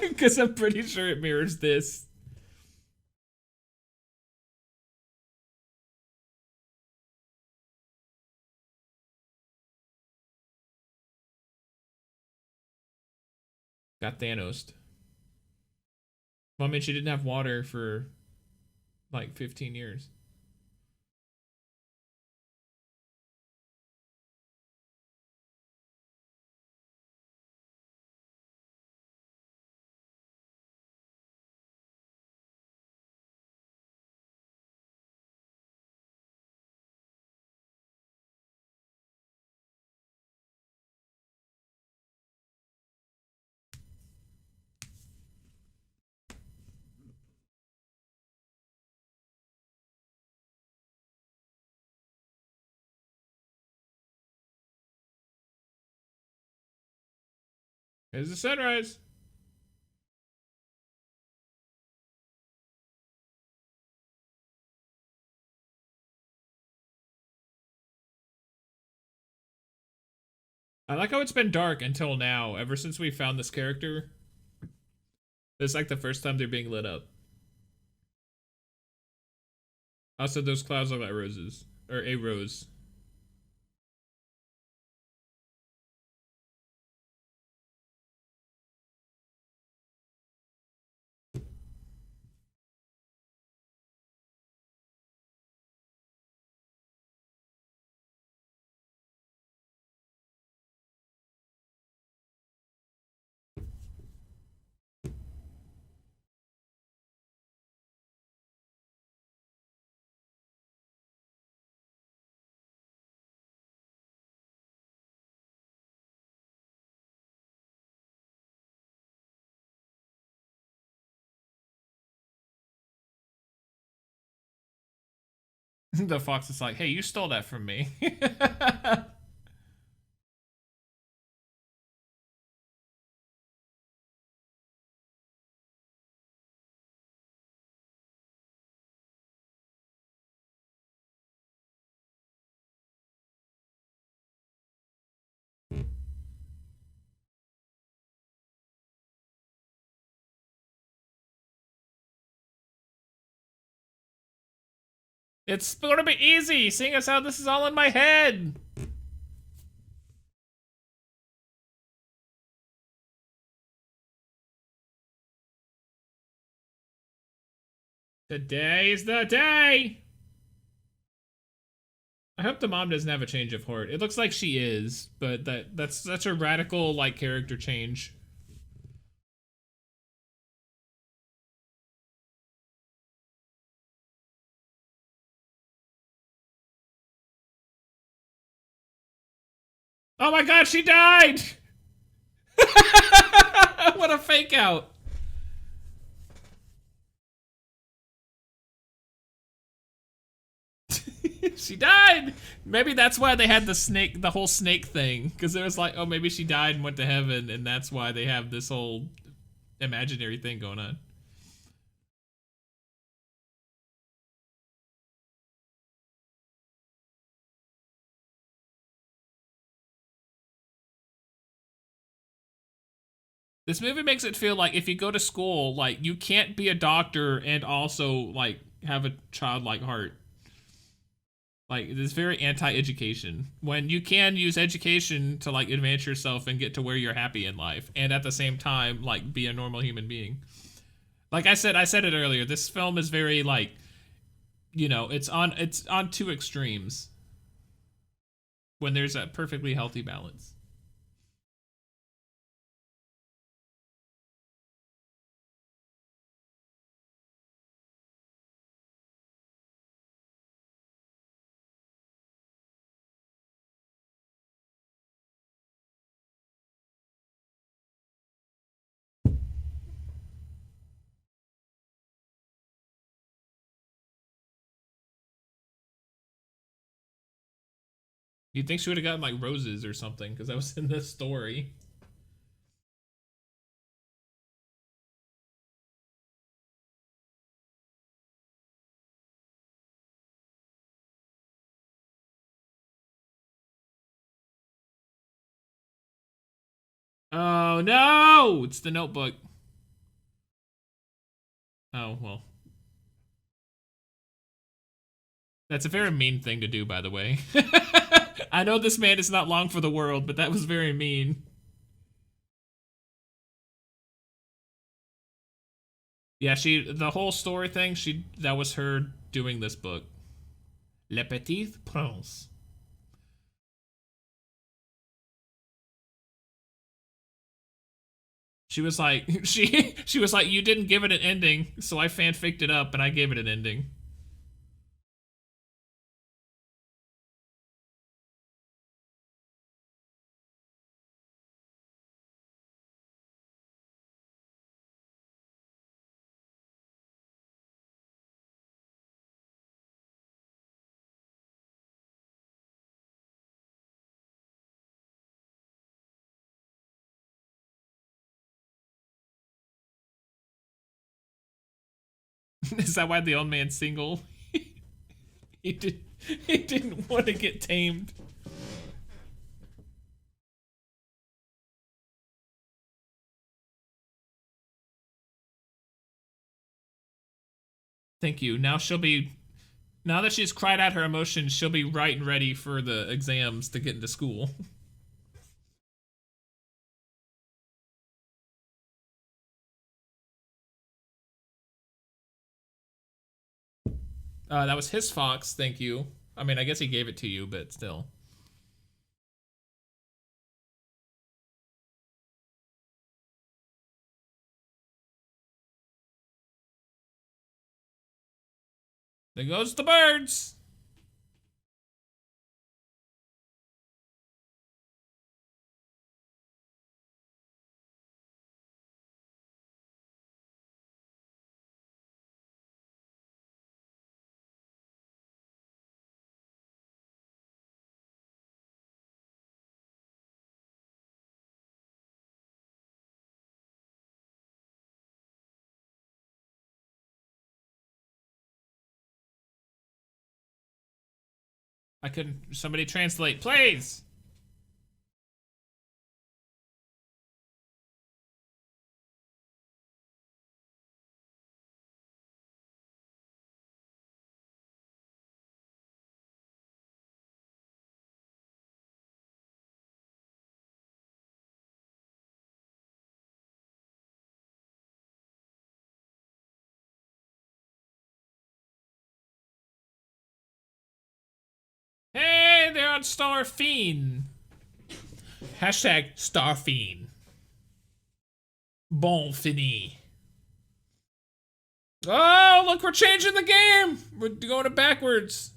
A: Because I'm pretty sure it mirrors this. Got Thanos. Well, I mean, she didn't have water for like 15 years. There's the sunrise. I like how it's been dark until now, ever since we found this character. It's like the first time they're being lit up. Also, those clouds look like roses. Or a rose. The fox is like, hey, you stole that from me. It's gonna be easy, seeing as how this is all in my head. Today's the day. I hope the mom doesn't have a change of heart. It looks like she is, but that's such a radical like character change. Oh my god, she died! What a fake out. She died. Maybe that's why they had the whole snake thing, because it was like, oh, maybe she died and went to heaven, and that's why they have this whole imaginary thing going on. This movie makes it feel like if you go to school, like you can't be a doctor and also like have a childlike heart. Like it's very anti-education when you can use education to like advance yourself and get to where you're happy in life, and at the same time like be a normal human being. Like I said it earlier. This film is very like, you know, it's on two extremes when there's a perfectly healthy balance. You'd think she would have gotten like roses or something because that was in the story. Oh no! It's the Notebook. Oh well. That's a very mean thing to do, by the way. I know this man is not long for the world, but that was very mean. Yeah, the whole story thing, that was her doing this book. Le Petit Prince. She was like, she was like, you didn't give it an ending, so I fanficked it up and I gave it an ending. Is that why the old man's single? he did. He didn't want to get tamed. Thank you. Now she'll be. Now that she's cried out her emotions, she'll be right and ready for the exams to get into school. That was his fox. Thank you. I mean, I guess he gave it to you, but still. There goes the birds. I couldn't. Somebody translate, please. Hey, they're on Starfiend. Hashtag Starfiend. Bon fini. Oh, look, we're changing the game. We're going it backwards.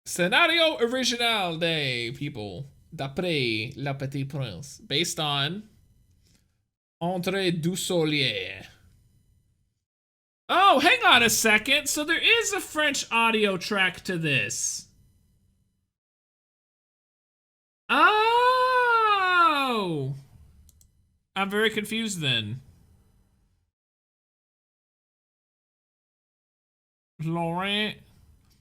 A: Scenario original day, people. D'après Le Petit Prince. Based on André Dussolier. Oh, hang on a second. So there is a French audio track to this. Oh! I'm very confused then. Laurent.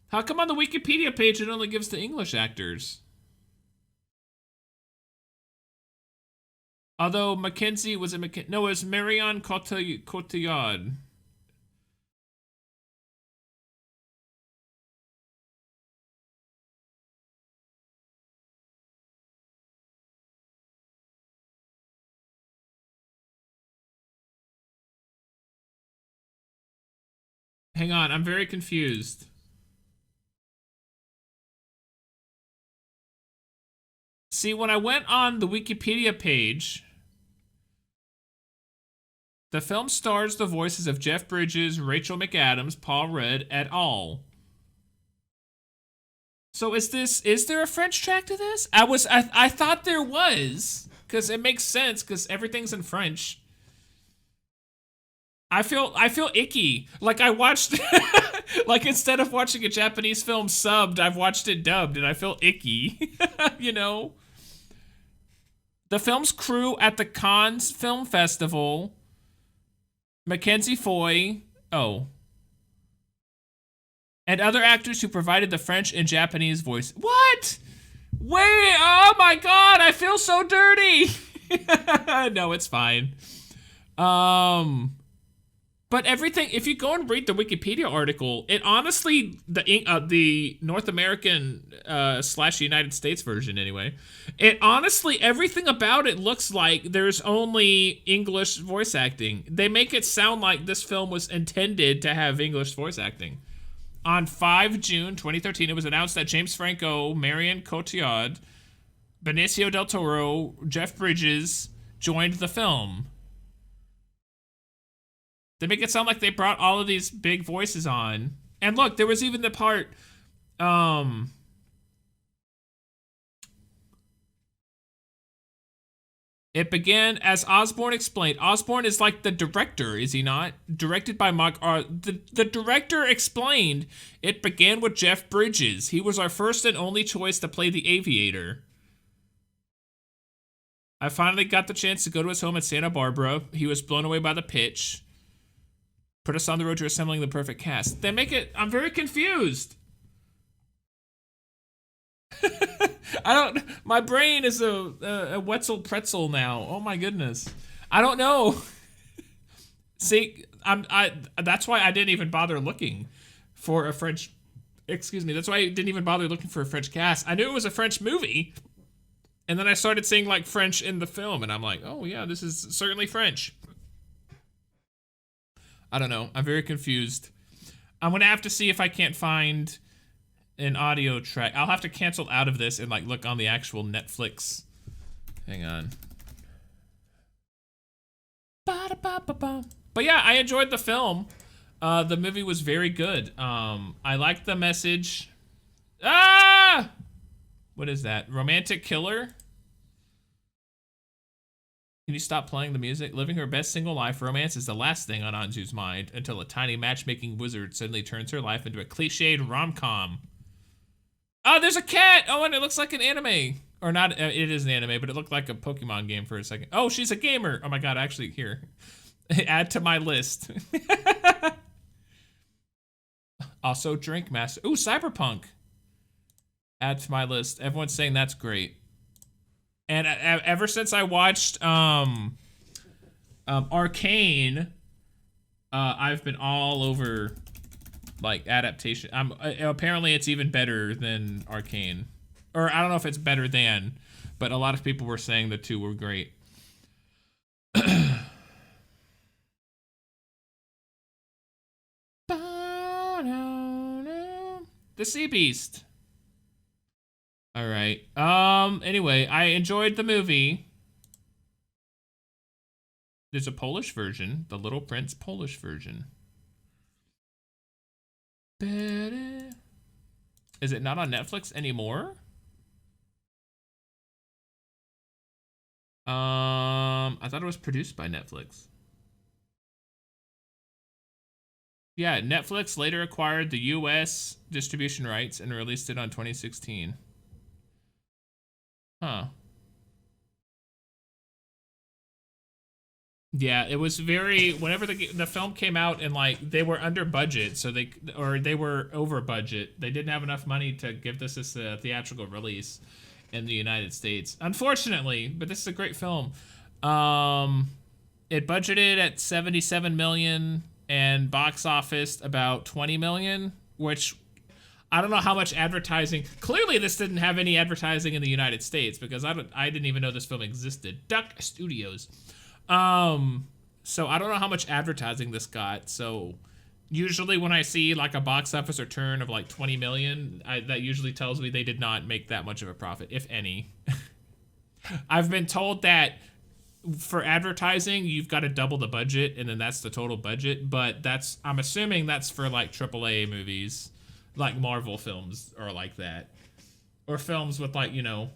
A: How come on the Wikipedia page it only gives the English actors? Although Mackenzie was a no, it was Marion Cotillard. Hang on, I'm very confused. See, when I went on the Wikipedia page, the film stars the voices of Jeff Bridges, Rachel McAdams, Paul Rudd, et al. So is there a French track to this? I thought there was, because it makes sense, because everything's in French. I feel icky. Like I watched, like instead of watching a Japanese film subbed, I've watched it dubbed, and I feel icky. You know? The film's crew at the Cannes Film Festival, Mackenzie Foy, and other actors who provided the French and Japanese voice. What? Wait, oh my god, I feel so dirty. No, it's fine. But everything, if you go and read the Wikipedia article, it honestly, the North American / United States version anyway, it honestly, everything about it looks like there's only English voice acting. They make it sound like this film was intended to have English voice acting. On 5 June 2013, it was announced that James Franco, Marion Cotillard, Benicio del Toro, Jeff Bridges joined the film. They make it sound like they brought all of these big voices on. And look, there was even the part, it began, as Osborne explained. Osborne is like the director, is he not? Directed by Mark R. The director explained, it began with Jeff Bridges. He was our first and only choice to play the Aviator. I finally got the chance to go to his home in Santa Barbara. He was blown away by the pitch. Put us on the road to assembling the perfect cast. They make it, I'm very confused. My brain is a Wetzel pretzel now. Oh my goodness. I don't know. See, that's why I didn't even bother looking for a French. Excuse me. That's why I didn't even bother looking for a French cast. I knew it was a French movie, and then I started seeing like French in the film, and I'm like, oh yeah, this is certainly French. I don't know. I'm very confused. I'm gonna have to see if I can't find an audio track. I'll have to cancel out of this and like look on the actual Netflix. Hang on. But yeah, I enjoyed the film. The movie was very good. I liked the message. Ah! What is that? Romantic killer? Can you stop playing the music? Living her best single life, romance is the last thing on Anju's mind until a tiny matchmaking wizard suddenly turns her life into a cliched rom-com. Oh, there's a cat! Oh, and it looks like an anime. Or not, it is an anime, but it looked like a Pokemon game for a second. Oh, she's a gamer! Oh my god, actually, here. Add to my list. Also, Drink Master. Ooh, Cyberpunk. Add to my list. Everyone's saying that's great. And ever since I watched Arcane, I've been all over like adaptation. Apparently it's even better than Arcane, or I don't know if it's better than, but a lot of people were saying the two were great. The Sea Beast. All right. Anyway, I enjoyed the movie. There's a Polish version, the Little Prince Polish version. Is it not on Netflix anymore? I thought it was produced by Netflix. Yeah, Netflix later acquired the US distribution rights and released it on 2016. Huh. Yeah, it was very, whenever the film came out and like they were under budget, so they were over budget. They didn't have enough money to give this a theatrical release in the United States. Unfortunately, but this is a great film. It budgeted at 77 million and box office about 20 million, which I don't know how much advertising. Clearly, this didn't have any advertising in the United States because I didn't even know this film existed. Duck Studios. So I don't know how much advertising this got. So usually when I see like a box office return of like 20 million, that usually tells me they did not make that much of a profit, if any. I've been told that for advertising, you've got to double the budget and then that's the total budget. But I'm assuming that's for like AAA movies. Like Marvel films are like that, or films with like, you know,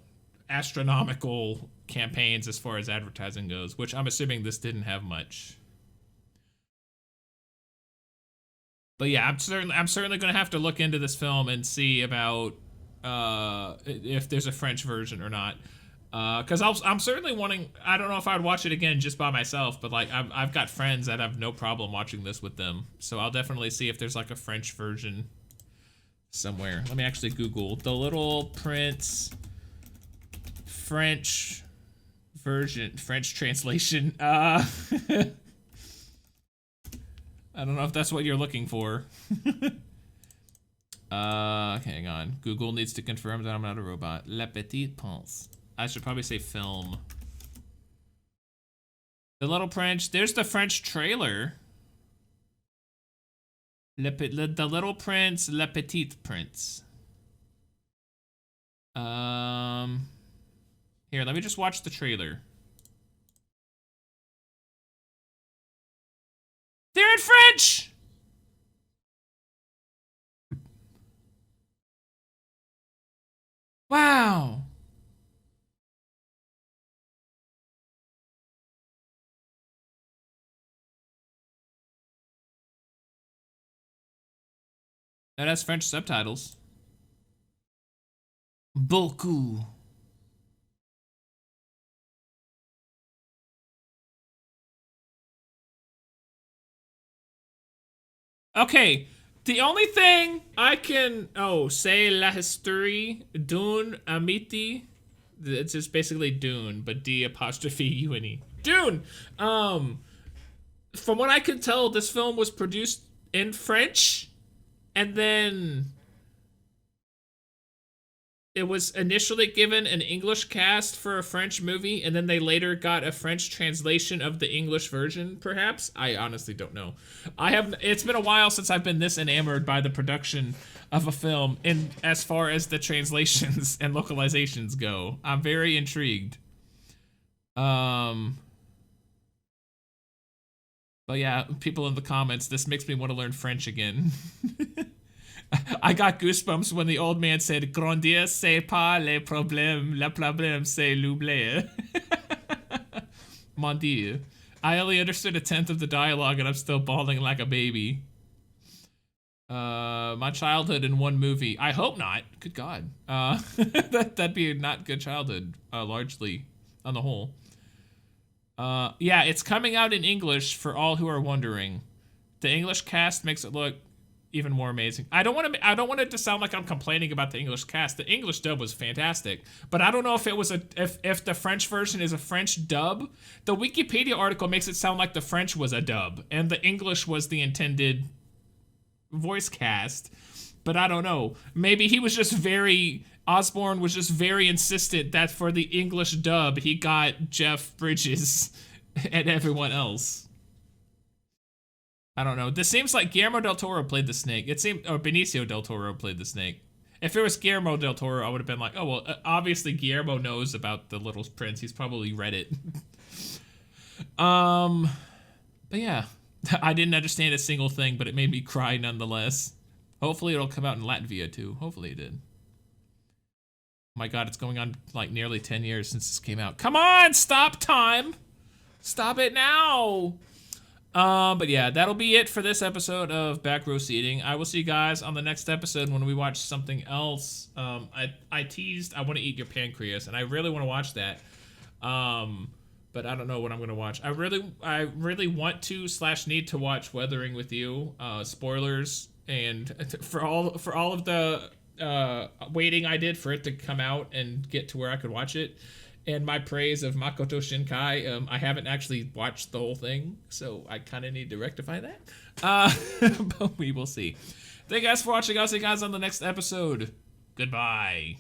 A: astronomical campaigns as far as advertising goes, which I'm assuming this didn't have much. But yeah, I'm certainly gonna have to look into this film and see about if there's a French version or not, because I'm certainly wanting. I don't know if I'd watch it again just by myself, but like I've got friends that have no problem watching this with them, so I'll definitely see if there's like a French version somewhere. Let me actually Google The Little Prince French version, French translation. I don't know if that's what you're looking for. Hang on. Google needs to confirm that I'm not a robot. La Petite Prince. I should probably say film. The Little Prince. There's the French trailer. The Little Prince, Le Petit Prince. Here, let me just watch the trailer. They're in French! Wow. That has French subtitles. Beaucoup. Okay, the only thing I can... Oh, c'est la history d'une amitié. It's just basically Dune, but D apostrophe U-N-E. Dune! from what I can tell, this film was produced in French, and then it was initially given an English cast for a French movie, and then they later got a French translation of the English version, perhaps? I honestly don't know. It's been a while since I've been this enamored by the production of a film in as far as the translations and localizations go. I'm very intrigued. But yeah, people in the comments, this makes me want to learn French again. I got goosebumps when the old man said, "Grandir, c'est pas le problème c'est l'oublier." Mon Dieu. I only understood a tenth of the dialogue and I'm still bawling like a baby. My childhood in one movie. I hope not. Good God. That'd be a not good childhood, largely, on the whole. Yeah, it's coming out in English for all who are wondering. The English cast makes it look even more amazing. I don't want it to sound like I'm complaining about the English cast. The English dub was fantastic, but I don't know if it was if the French version is a French dub. The Wikipedia article makes it sound like the French was a dub and the English was the intended voice cast. But I don't know. Maybe he was just Osborne was just very insistent that for the English dub he got Jeff Bridges and everyone else. I don't know. This seems like Guillermo del Toro played the snake. Or Benicio del Toro played the snake. If it was Guillermo del Toro, I would have been like, oh, well, obviously Guillermo knows about The Little Prince. He's probably read it. But yeah, I didn't understand a single thing, but it made me cry nonetheless. Hopefully it'll come out in Latvia too. Hopefully it did. Oh my God, it's going on like nearly 10 years since this came out. Come on, stop time. Stop it now. But yeah, that'll be it for this episode of Back Row Seating. I will see you guys on the next episode when we watch something else. I teased I want to eat your pancreas, and I really want to watch that. But I don't know what I'm gonna watch. I really want to / need to watch Weathering with You. Spoilers, and for all of the waiting I did for it to come out and get to where I could watch it. And my praise of Makoto Shinkai, I haven't actually watched the whole thing, so I kind of need to rectify that. But we will see. Thank you guys for watching. I'll see you guys on the next episode. Goodbye.